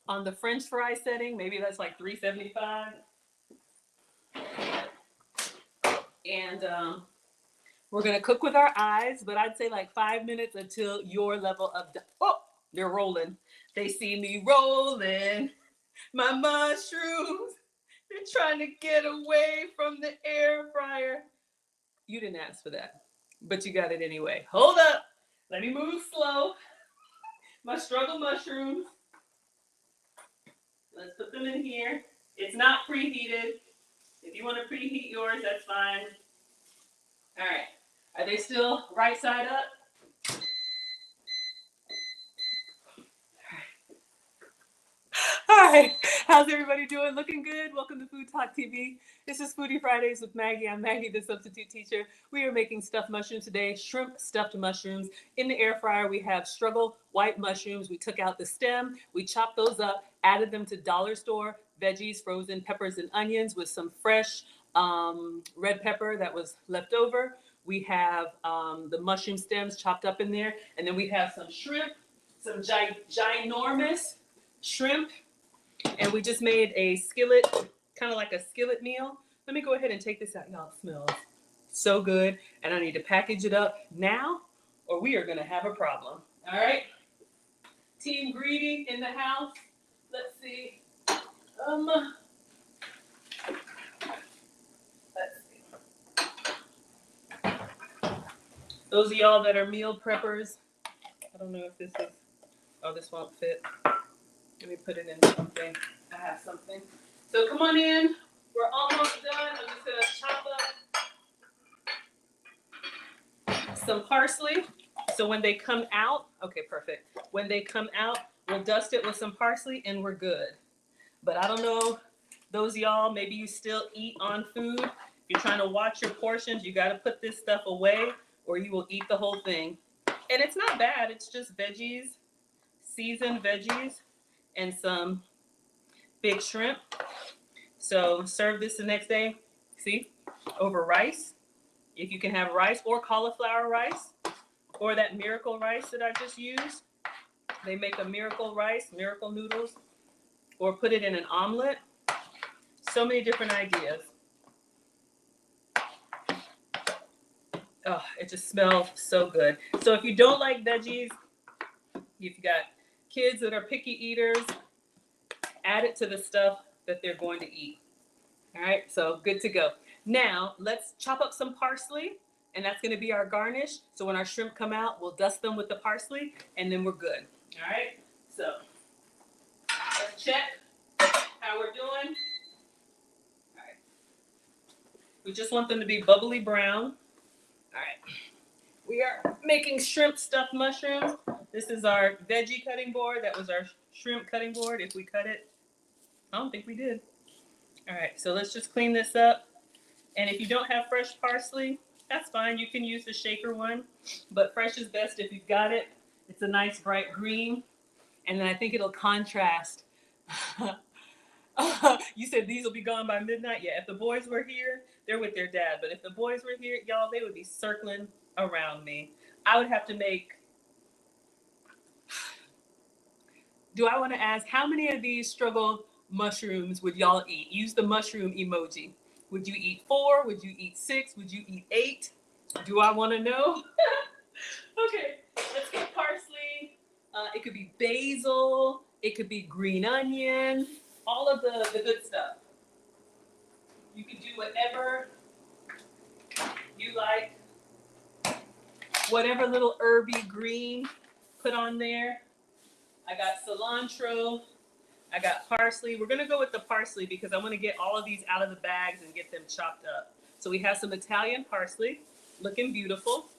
on the French fry setting. Maybe that's like 375. And we're going to cook with our eyes, but I'd say like 5 minutes until your level of, oh, they're rolling. They see me rolling my mushrooms. They're trying to get away from the air fryer. You didn't ask for that, but you got it anyway. Hold up. Let me move slow. My struggle mushrooms. Let's put them in here. It's not preheated. If you want to preheat yours, that's fine. All right. Are they still right side up? All right. How's everybody doing? Looking good? Welcome to FoodTokTV. This is Foodie Fridays with Maggie. I'm Maggie, the substitute teacher. We are making stuffed mushrooms today, shrimp stuffed mushrooms. In the air fryer, we have struggle white mushrooms. We took out the stem. We chopped those up, added them to dollar store veggies, frozen peppers and onions with some fresh red pepper that was left over. We have the mushroom stems chopped up in there. And then we have some shrimp, some ginormous shrimp. And we just made a skillet, kind of like a skillet meal. Let me go ahead and take this out. Y'all, it smells so good. And I need to package it up now or we are going to have a problem. All right. Team Greedy in the house. Let's see. Let's see. Those of y'all that are meal preppers. I don't know if this is, oh, this won't fit. Let me put it in something. I have something. So come on in. We're almost done. I'm just going to chop up some parsley. So when they come out, okay, perfect. When they come out, we'll dust it with some parsley and we're good. But I don't know, those of y'all, maybe you still eat on food. If you're trying to watch your portions, you got to put this stuff away or you will eat the whole thing. And it's not bad. It's just veggies, seasoned veggies, and some big shrimp. So serve this the next day, see, over rice. If you can have rice or cauliflower rice or that miracle rice that I just used. They make a miracle rice, miracle noodles, or put it in an omelet. So many different ideas. Oh, it just smells so good. So if you don't like veggies, if you got kids that are picky eaters, add it to the stuff that they're going to eat. All right, so good to go. Now, let's chop up some parsley, and that's going to be our garnish. So when our shrimp come out, we'll dust them with the parsley, and then we're good. All right, so let's check how we're doing. All right. We just want them to be bubbly brown. All right. We are making shrimp stuffed mushrooms. This is our veggie cutting board. That was our shrimp cutting board. If we cut it, I don't think we did. All right, so let's just clean this up. And if you don't have fresh parsley, that's fine. You can use the shaker one, but fresh is best if you've got it. It's a nice bright green, and then I think it'll contrast. You said these will be gone by midnight? Yeah, if the boys were here, they're with their dad. But if the boys were here, y'all, they would be circling around me. I would have to make... Do I want to ask, how many of these struggle mushrooms would y'all eat? Use the mushroom emoji. Would you eat 4? Would you eat 6? Would you eat 8? Do I want to know? Okay, let's get parsley. It could be basil. It could be green onion. All of the good stuff. You can do whatever you like. Whatever little herby green, put on there. I got cilantro. I got parsley. We're going to go with the parsley because I want to get all of these out of the bags and get them chopped up. So we have some Italian parsley, looking beautiful.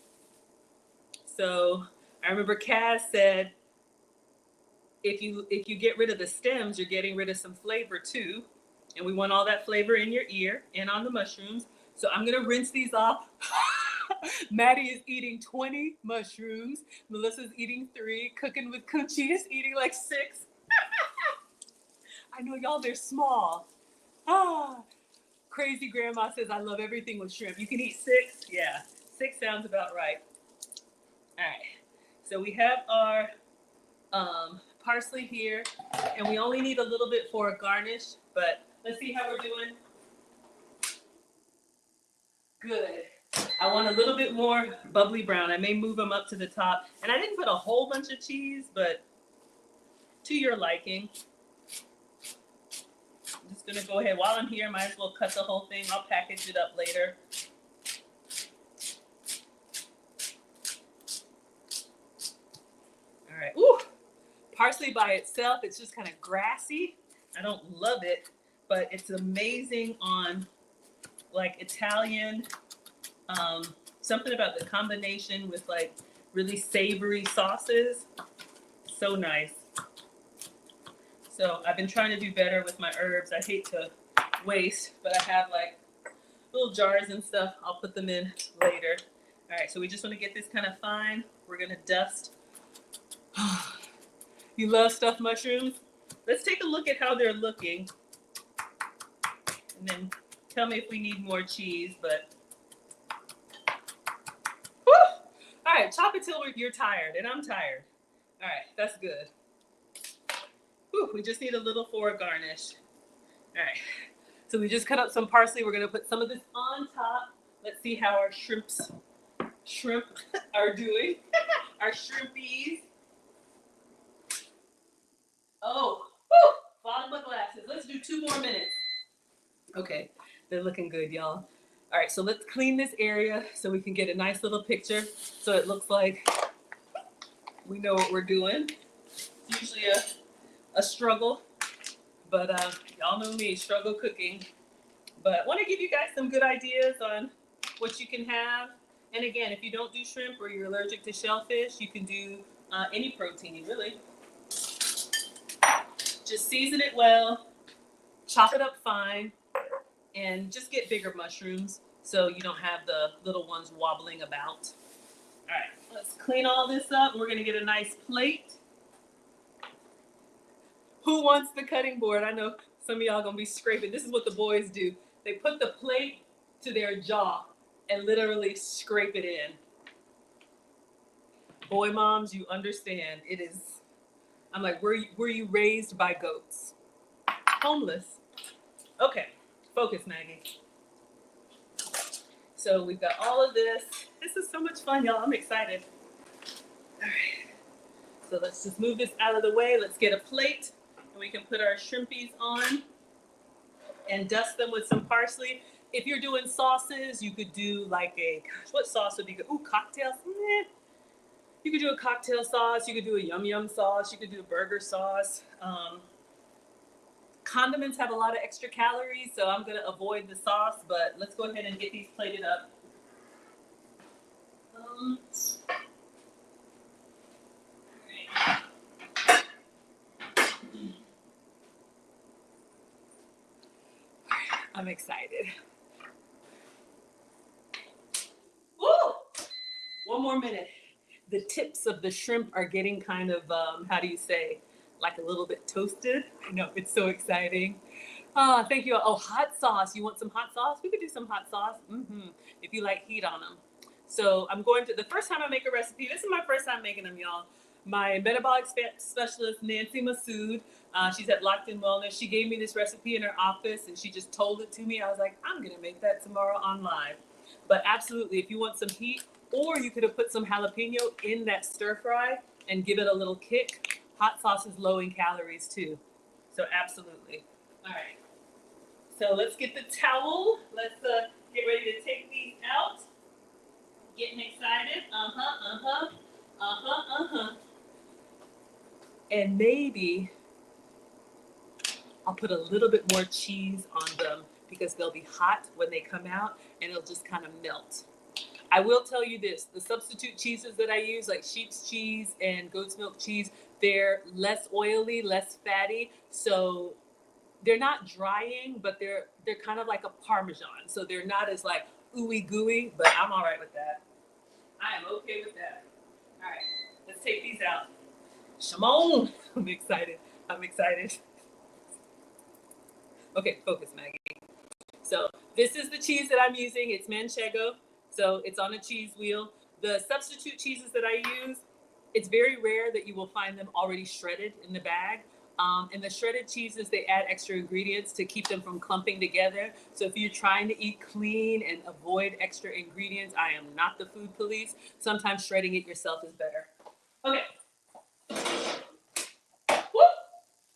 So I remember Kaz said, if you get rid of the stems, you're getting rid of some flavor too. And we want all that flavor in your ear and on the mushrooms. So I'm gonna rinse these off. Maddie is eating 20 mushrooms. Melissa's eating 3. Cooking with Coochie is eating like 6. I know y'all, they're small. Ah, crazy grandma says, I love everything with shrimp. You can eat 6? Yeah, 6 sounds about right. All right, so we have our parsley here, and we only need a little bit for a garnish, but let's see how we're doing. Good. I want a little bit more bubbly brown. I may move them up to the top. And I didn't put a whole bunch of cheese, but to your liking. I'm just gonna go ahead. While I'm here, might as well cut the whole thing. I'll package it up later. All right. Ooh, parsley by itself, it's just kind of grassy. I don't love it, but it's amazing on like Italian. Something about the combination with like really savory sauces. So nice. So I've been trying to do better with my herbs. I hate to waste, but I have like little jars and stuff. I'll put them in later. All right, so we just want to get this kind of fine. We're gonna dust. You love stuffed mushrooms? Let's take a look at how they're looking. And then tell me if we need more cheese, but whew! All right, chop it till you're tired, and I'm tired. All right, that's good. Whew, we just need a little for a garnish. All right, so we just cut up some parsley. We're gonna put some of this on top. Let's see how our shrimp are doing. Our shrimpies. Oh, whew, bottom of glasses. Let's do 2 more minutes. Okay, they're looking good, y'all. All right, so let's clean this area so we can get a nice little picture. So it looks like we know what we're doing. It's usually a struggle, but y'all know me, struggle cooking. But I want to give you guys some good ideas on what you can have. And again, if you don't do shrimp or you're allergic to shellfish, you can do any protein, really. Just season it well, chop it up fine, and just get bigger mushrooms so you don't have the little ones wobbling about. All right, let's clean all this up. We're gonna get a nice plate. Who wants the cutting board? I know some of y'all gonna be scraping. This is what the boys do. They put the plate to their jaw and literally scrape it in. Boy moms, you understand. It is, I'm like, were you raised by goats? Homeless. Okay, focus, Maggie. So we've got all of this. This is so much fun, y'all. I'm excited. All right. So let's just move this out of the way. Let's get a plate and we can put our shrimpies on and dust them with some parsley. If you're doing sauces, you could do like a, gosh, what sauce would be good? Ooh, cocktails. You could do a cocktail sauce. You could do a yum yum sauce. You could do a burger sauce. Condiments have a lot of extra calories, so I'm gonna avoid the sauce, but let's go ahead and get these plated up. I'm excited. Woo! 1 more minute. The tips of the shrimp are getting kind of, how do you say, like a little bit toasted. I know, it's so exciting. Oh, thank you. Oh, hot sauce. You want some hot sauce? We could do some hot sauce. If you like heat on them. So I'm going to, the first time I make a recipe, this is my first time making them, y'all. My metabolic specialist, Nancy Massoud, she's at Locked In Wellness. She gave me this recipe in her office and she just told it to me. I was like, I'm going to make that tomorrow on live. But absolutely, if you want some heat, or you could have put some jalapeno in that stir fry and give it a little kick. Hot sauce is low in calories too. So absolutely. All right. So let's get the towel. Let's get ready to take these out. Getting excited. And maybe I'll put a little bit more cheese on them because they'll be hot when they come out and it'll just kind of melt. I will tell you this, the substitute cheeses that I use, like sheep's cheese and goat's milk cheese, they're less oily, less fatty. So they're not drying, but they're kind of like a Parmesan. So they're not as like ooey gooey, but I'm all right with that. I am okay with that. All right, let's take these out. Shimon, I'm excited. I'm excited. Okay, focus, Maggie. So this is the cheese that I'm using. It's manchego. So it's on a cheese wheel. The substitute cheeses that I use, it's very rare that you will find them already shredded in the bag. And the shredded cheeses, they add extra ingredients to keep them from clumping together. So if you're trying to eat clean and avoid extra ingredients, I am not the food police. Sometimes shredding it yourself is better. Okay. Woo!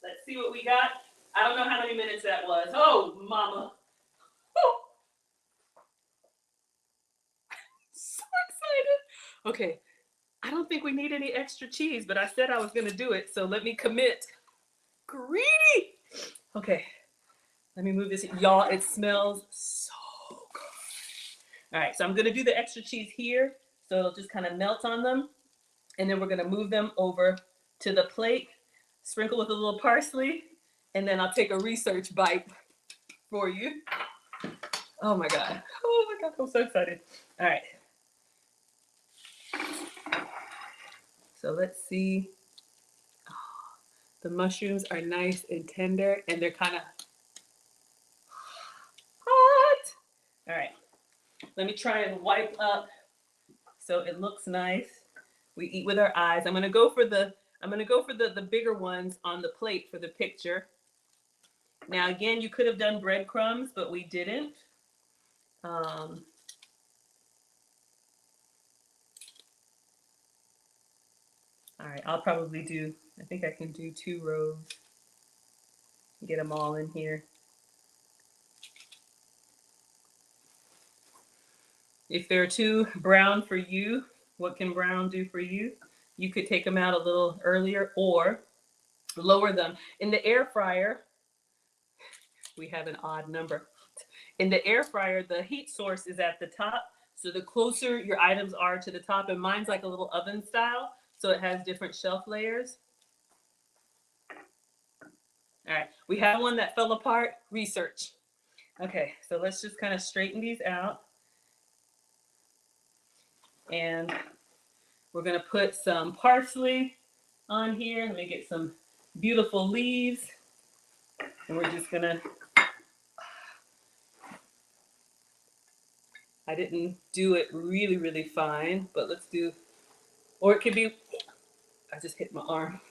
Let's see what we got. I don't know how many minutes that was. Oh, mama. Woo! So excited. Okay. I don't think we need any extra cheese, but I said I was going to do it. So let me commit. Greedy. Okay. Let me move this. Y'all, it smells so good. All right. So I'm going to do the extra cheese here. So it'll just kind of melt on them. And then we're going to move them over to the plate, sprinkle with a little parsley, and then I'll take a research bite for you. Oh my God. Oh my God. I'm so excited. All right. So let's see. Oh, the mushrooms are nice and tender, and they're kind of hot. All right. Let me try and wipe up so it looks nice. We eat with our eyes. I'm gonna go for the bigger ones on the plate for the picture. Now again, you could have done breadcrumbs, but we didn't. All right, I'll probably do, I think I can do 2 rows. Get them all in here. If they're too brown for you, what can brown do for you? You could take them out a little earlier or lower them. In the air fryer, we have an odd number. In the air fryer, the heat source is at the top. So the closer your items are to the top, and mine's like a little oven style, so it has different shelf layers. All right, we have one that fell apart, research. Okay, so let's just kind of straighten these out. And we're gonna put some parsley on here. Let me get some beautiful leaves. And we're just gonna, I didn't do it really, really fine, but let's do, or it could be, I just hit my arm.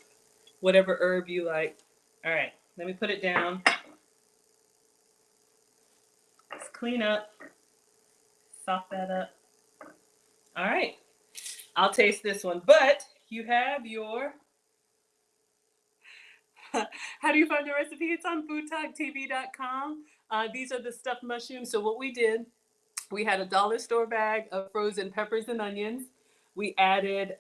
Whatever herb you like. All right, let me put it down. Let's clean up, sop that up. All right, I'll taste this one, but you have your, how do you find the recipe? It's on FoodTokTV.com. These are the stuffed mushrooms. So what we did, we had a dollar store bag of frozen peppers and onions. We added,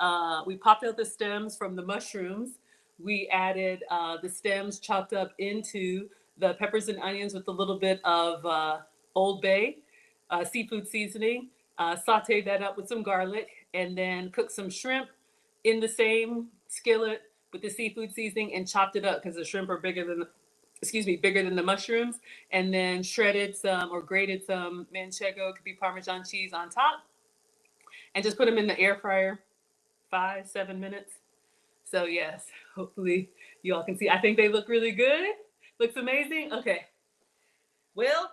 we popped out the stems from the mushrooms. We added the stems chopped up into the peppers and onions with a little bit of Old Bay seafood seasoning. Sauteed that up with some garlic, and then cooked some shrimp in the same skillet with the seafood seasoning and chopped it up because the shrimp are bigger than the mushrooms, and then shredded some or grated some manchego, it could be Parmesan cheese on top, and just put them in the air fryer 5-7 minutes. So yes, hopefully you all can see. I think they look really good. Looks amazing. Okay. Well,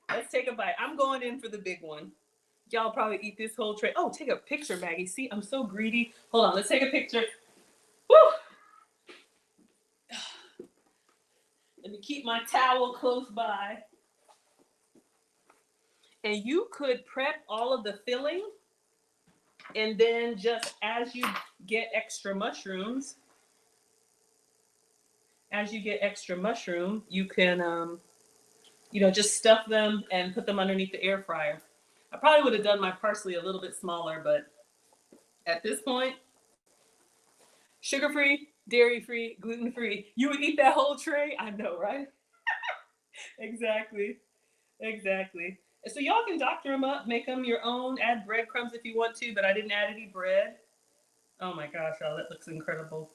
let's take a bite. I'm going in for the big one. Y'all probably eat this whole tray. Oh, take a picture, Maggie. See, I'm so greedy. Hold on, let's take a picture. Woo! Let me keep my towel close by. And you could prep all of the filling, and then just as you get extra mushrooms, you can, just stuff them and put them underneath the air fryer. I probably would have done my parsley a little bit smaller, but at this point, sugar-free, dairy-free, gluten-free. You would eat that whole tray? I know, right? Exactly. Exactly. So y'all can doctor them up, make them your own, add breadcrumbs if you want to, but I didn't add any bread. Oh my gosh, y'all, that looks incredible.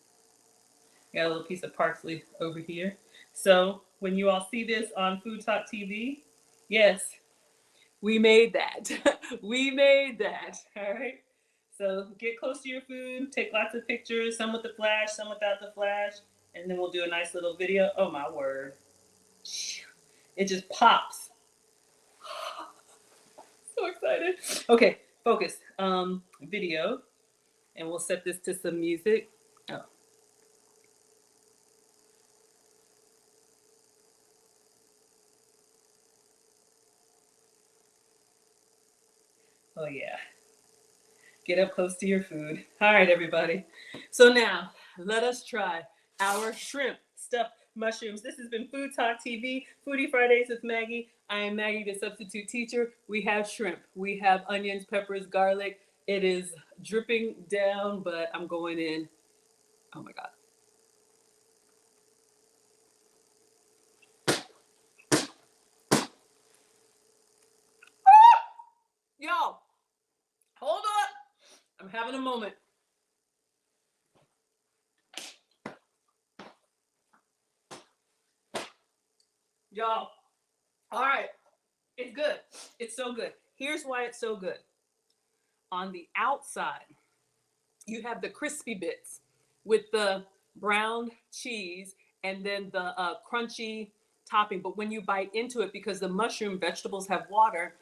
Got a little piece of parsley over here. So when you all see this on Food Talk TV, yes, we made that. We made that. All right. So get close to your food, take lots of pictures, some with the flash, some without the flash, and then we'll do a nice little video. Oh my word. It just pops. So excited. Okay, focus. Video. And we'll set this to some music. Oh. Oh yeah. Get up close to your food. All right, everybody. So now let us try our shrimp stuffed mushrooms. This has been Food Talk TV, Foodie Fridays with Maggie. I am Maggie, the substitute teacher. We have shrimp. We have onions, peppers, garlic. It is dripping down, but I'm going in. Oh my God. Y'all, hold up. I'm having a moment. Y'all, all right. It's good. It's so good. Here's why it's so good. On the outside, you have the crispy bits with the brown cheese and then the crunchy topping. But when you bite into it, because the mushroom vegetables have water,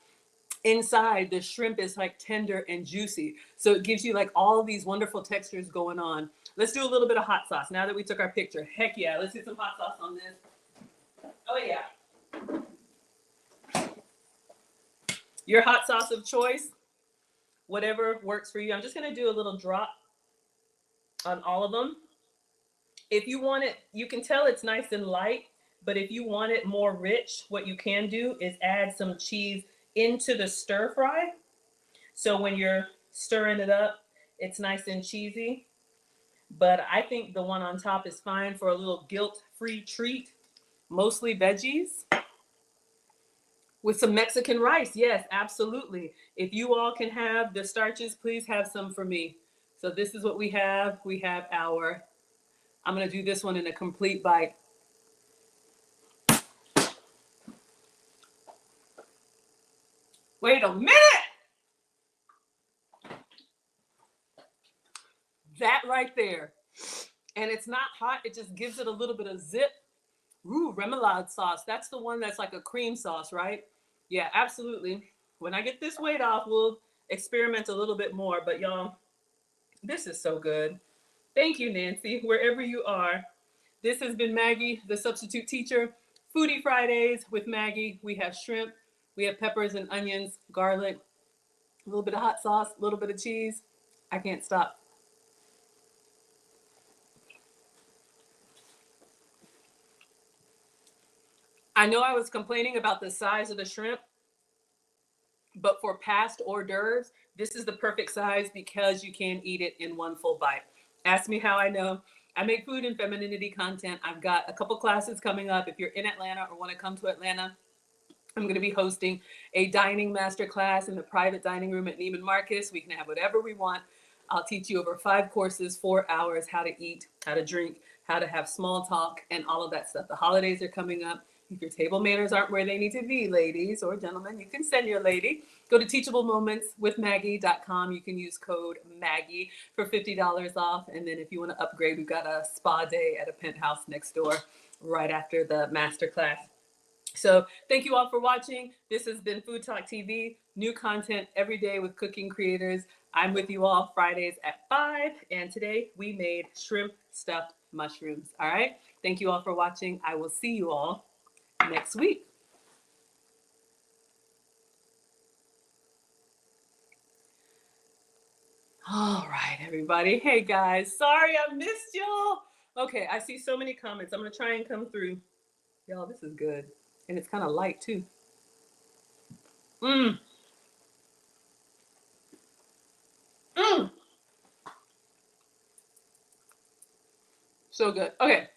inside the shrimp is like tender and juicy. So it gives you like all these wonderful textures going on. Let's do a little bit of hot sauce now that we took our picture. Heck yeah, let's get some hot sauce on this. Oh yeah. Your hot sauce of choice, whatever works for you. I'm just gonna do a little drop on all of them. If you want it, you can tell it's nice and light, but if you want it more rich, what you can do is add some cheese into the stir fry. So when you're stirring it up, it's nice and cheesy. But I think the one on top is fine for a little guilt-free treat, mostly veggies. With some Mexican rice, yes, absolutely. If you all can have the starches, please have some for me. So this is what we have. We have our, I'm gonna do this one in a complete bite. Wait a minute! That right there. And it's not hot, it just gives it a little bit of zip. Ooh, remoulade sauce. That's the one that's like a cream sauce, right? Yeah, absolutely. When I get this weight off, we'll experiment a little bit more. But y'all, this is so good. Thank you, Nancy, wherever you are. This has been Maggie, the substitute teacher. Foodie Fridays with Maggie. We have shrimp, we have peppers and onions, garlic, a little bit of hot sauce, a little bit of cheese. I can't stop. I know I was complaining about the size of the shrimp, but for past hors d'oeuvres, this is the perfect size because you can eat it in one full bite. Ask me how I know. I make food and femininity content. I've got a couple classes coming up. If you're in Atlanta or want to come to Atlanta, I'm going to be hosting a dining masterclass in the private dining room at Neiman Marcus. We can have whatever we want. I'll teach you over 5 courses, 4 hours, how to eat, how to drink, how to have small talk, and all of that stuff. The holidays are coming up. If your table manners aren't where they need to be, ladies or gentlemen, you can send your lady. Go to teachablemomentswithmaggie.com. You can use code Maggie for $50 off. And then if you want to upgrade, we've got a spa day at a penthouse next door right after the masterclass. So thank you all for watching. This has been Food Talk TV, new content every day with cooking creators. I'm with you all Fridays at 5, and today we made shrimp stuffed mushrooms. All right. Thank you all for watching. I will see you all next week. All right, everybody. Hey guys, sorry I missed y'all. Okay, I see so many comments. I'm gonna try and come through. Y'all, this is good. And it's kind of light too. Mmm. Mmm. So good. Okay.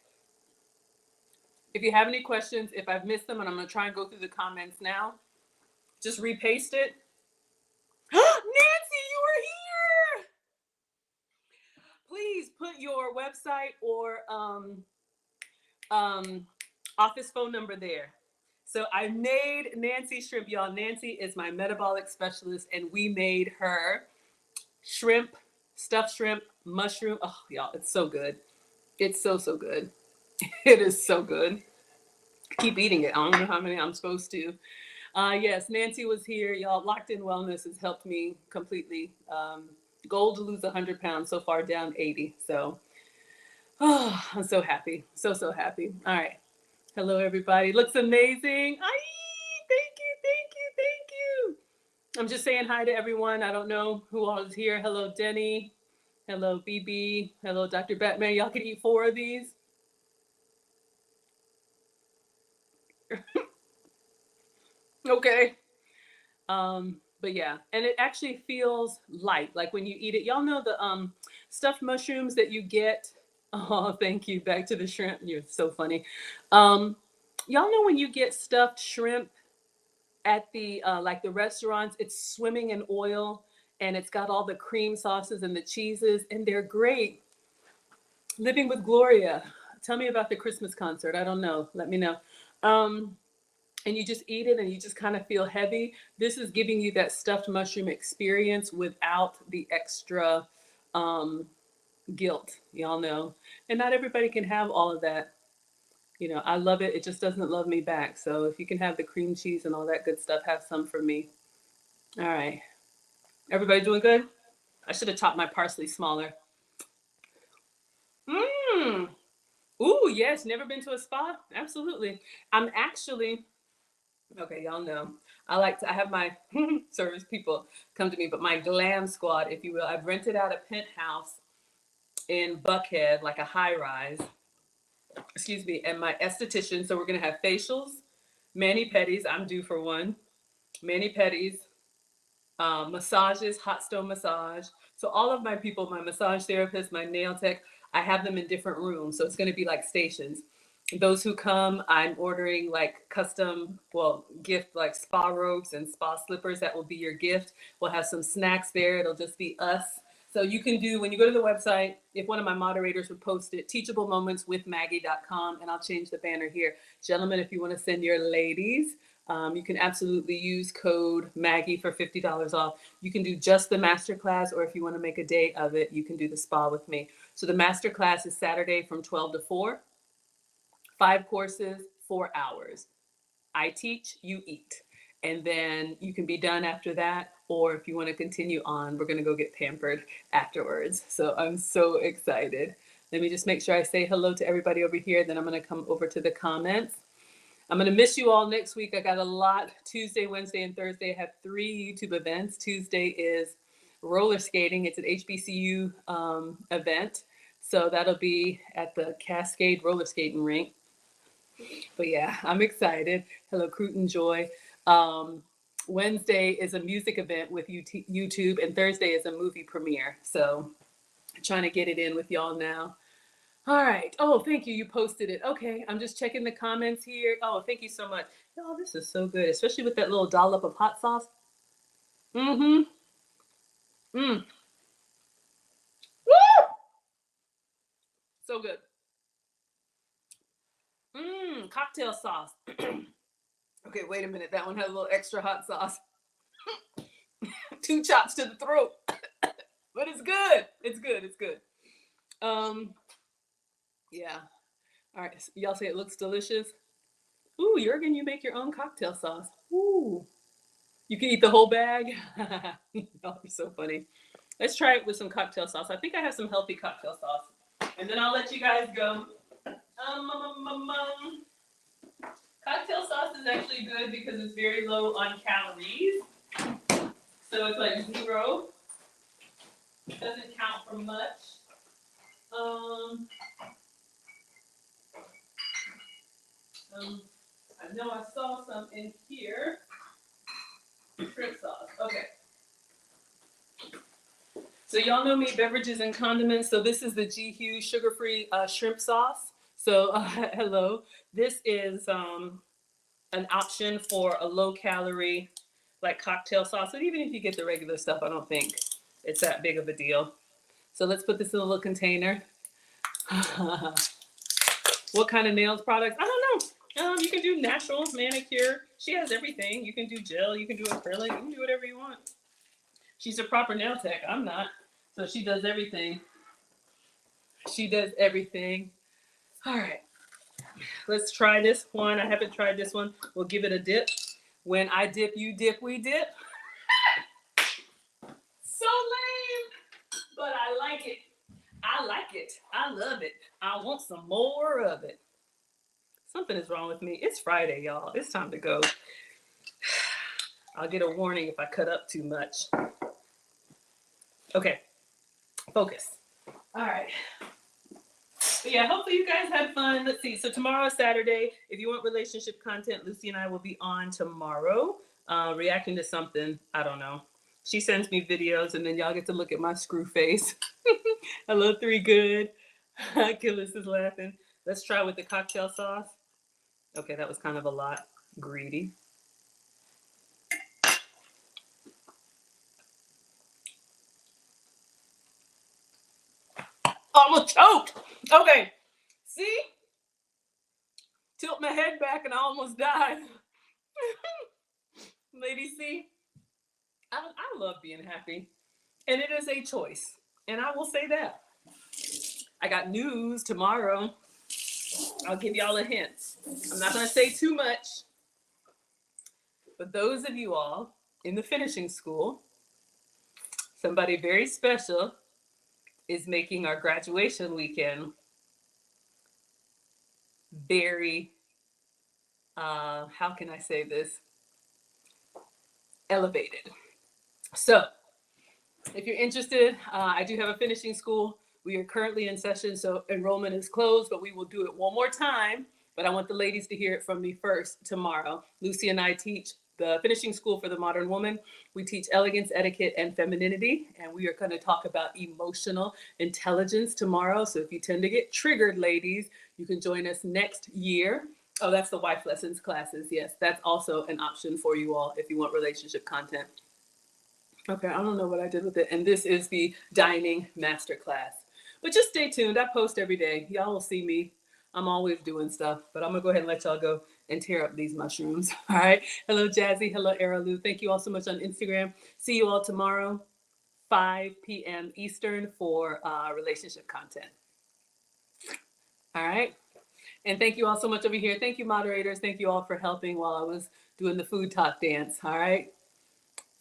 If you have any questions, if I've missed them, and I'm going to try and go through the comments now, Just repaste it. Nancy, you were here. Please put your website or office phone number there. So I made Nancy shrimp, y'all. Nancy is my metabolic specialist, and we made her shrimp, stuffed shrimp, mushroom. Oh, y'all, it's so good. It's so, so good. It is so good. Keep eating it. I don't know how many I'm supposed to. Yes, Nancy was here. Y'all, Locked In Wellness has helped me completely. Goal to lose 100 pounds, so far down 80. So, oh, I'm so happy. So, so happy. All right. Hello, everybody. Looks amazing. Ay, thank you, thank you, thank you. I'm just saying hi to everyone. I don't know who all is here. Hello, Denny. Hello, BB. Hello, Dr. Batman. Y'all can eat 4 of these. Okay. But yeah, and it actually feels light. Like when you eat it, y'all know the stuffed mushrooms that you get. Oh, thank you. Back to the shrimp. You're so funny. Y'all know when you get stuffed shrimp at the like the restaurants, it's swimming in oil and it's got all the cream sauces and the cheeses, and they're great. Living with Gloria. Tell me about the Christmas concert. I don't know. Let me know. Um, and you just eat it and you just kind of feel heavy. This is giving you that stuffed mushroom experience without the extra um, guilt, y'all know. And not everybody can have all of that. You know, I love it. It just doesn't love me back. So if you can have the cream cheese and all that good stuff, have some for me. All right. Everybody doing good? I should have chopped my parsley smaller. Mmm. Ooh, yes. Never been to a spa? Absolutely. I'm actually, okay, y'all know. I have my service people come to me, but my glam squad, if you will, I've rented out a penthouse in Buckhead, like a high rise, excuse me, and my esthetician. So we're going to have facials, mani pedis. I'm due for one. Mani pedis, massages, hot stone massage. So all of my people, my massage therapist, my nail tech, I have them in different rooms. So it's going to be like stations. Those who come, I'm ordering like custom, well, gift like spa robes and spa slippers. That will be your gift. We'll have some snacks there. It'll just be us. So you can do, when you go to the website, if one of my moderators would post it, teachablemomentswithmaggie.com, and I'll change the banner here. Gentlemen, if you want to send your ladies, you can absolutely use code Maggie for $50 off. You can do just the masterclass, or if you want to make a day of it, you can do the spa with me. So the masterclass is Saturday from 12 to 4, 5 courses, 4 hours. I teach, you eat. And then you can be done after that. Or if you want to continue on, we're going to go get pampered afterwards. So I'm so excited. Let me just make sure I say hello to everybody over here. Then I'm going to come over to the comments. I'm going to miss you all next week. I got a lot. Tuesday, Wednesday, and Thursday, I have 3 YouTube events. Tuesday is roller skating. It's an HBCU event. So that'll be at the Cascade roller skating rink. But yeah, I'm excited. Hello, Cruton Joy. Wednesday is a music event with YouTube, and Thursday is a movie premiere. So I'm trying to get it in with y'all now. All right. Oh, thank you. You posted it. Okay. I'm just checking the comments here. Oh, thank you so much. Oh, this is so good, especially with that little dollop of hot sauce. Mm-hmm. Mm. Woo! So good. Cocktail sauce. Okay, wait a minute. That one had a little extra hot sauce. 2 chops to the throat. But it's good. It's good. It's good. Yeah. All right. Y'all say it looks delicious. Ooh, Jurgen, you make your own cocktail sauce. Ooh. You can eat the whole bag. Y'all are so funny. Let's try it with some cocktail sauce. I think I have some healthy cocktail sauce. And then I'll let you guys go. Cocktail sauce is actually good because it's very low on calories. So it's like 0. Doesn't count for much. I know I saw some in here. Shrimp sauce. Okay. So y'all know me, beverages and condiments. So this is the G Hughes sugar-free shrimp sauce. So hello. This is an option for a low-calorie like cocktail sauce. But even if you get the regular stuff, I don't think it's that big of a deal. So let's put this in a little container. What kind of nails products? I don't know. You can do natural manicure. She has everything. You can do gel. You can do acrylic. You can do whatever you want. She's a proper nail tech. I'm not. So she does everything. She does everything. All right. Let's try this one. I haven't tried this one. We'll give it a dip. When I dip, you dip, we dip. So lame, but I like it. I like it. I love it. I want some more of it. Something is wrong with me. It's Friday, y'all. It's time to go. I'll get a warning if I cut up too much. Okay. Focus. All right. But yeah, hopefully you guys had fun. Let's see. So tomorrow is Saturday. If you want relationship content, Lucy and I will be on tomorrow, reacting to something. I don't know. She sends me videos, and then y'all get to look at my screw face. Hello, 3 Good. Killis is laughing. Let's try with the cocktail sauce. Okay, that was kind of a lot. Greedy. Almost choked. Okay. See? Tilt my head back and I almost died. Ladies, see? I love being happy. And it is a choice. And I will say that. I got news tomorrow. I'll give y'all a hint. I'm not going to say too much. But those of you all in the finishing school, somebody very special is making our graduation weekend very, how can I say this? Elevated. So if you're interested, I do have a finishing school. We are currently in session, so enrollment is closed, but we will do it one more time. But I want the ladies to hear it from me first tomorrow. Lucy and I teach the finishing school for the modern woman. We teach elegance, etiquette, and femininity, and we are going to talk about emotional intelligence tomorrow. So if you tend to get triggered, ladies, you can join us next year. Oh, that's the wife lessons classes. Yes, that's also an option for you all if you want relationship content. Okay, I don't know what I did with it. And this is the Dining Masterclass. But just stay tuned. I post every day. Y'all will see me. I'm always doing stuff. But I'm going to go ahead and let y'all go and tear up these mushrooms. All right. Hello, Jazzy. Hello, Aralu. Thank you all so much on Instagram. See you all tomorrow, 5 p.m. Eastern for relationship content. All right. And thank you all so much over here. Thank you, moderators. Thank you all for helping while I was doing the food talk dance. All right.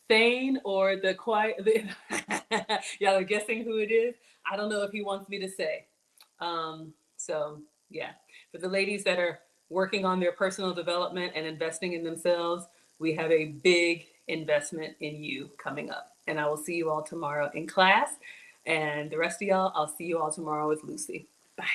Thane or the quiet, y'all are guessing who it is. I don't know if he wants me to say. So yeah, for the ladies that are working on their personal development and investing in themselves, we have a big investment in you coming up. And I will see you all tomorrow in class. And the rest of y'all, I'll see you all tomorrow with Lucy. Bye.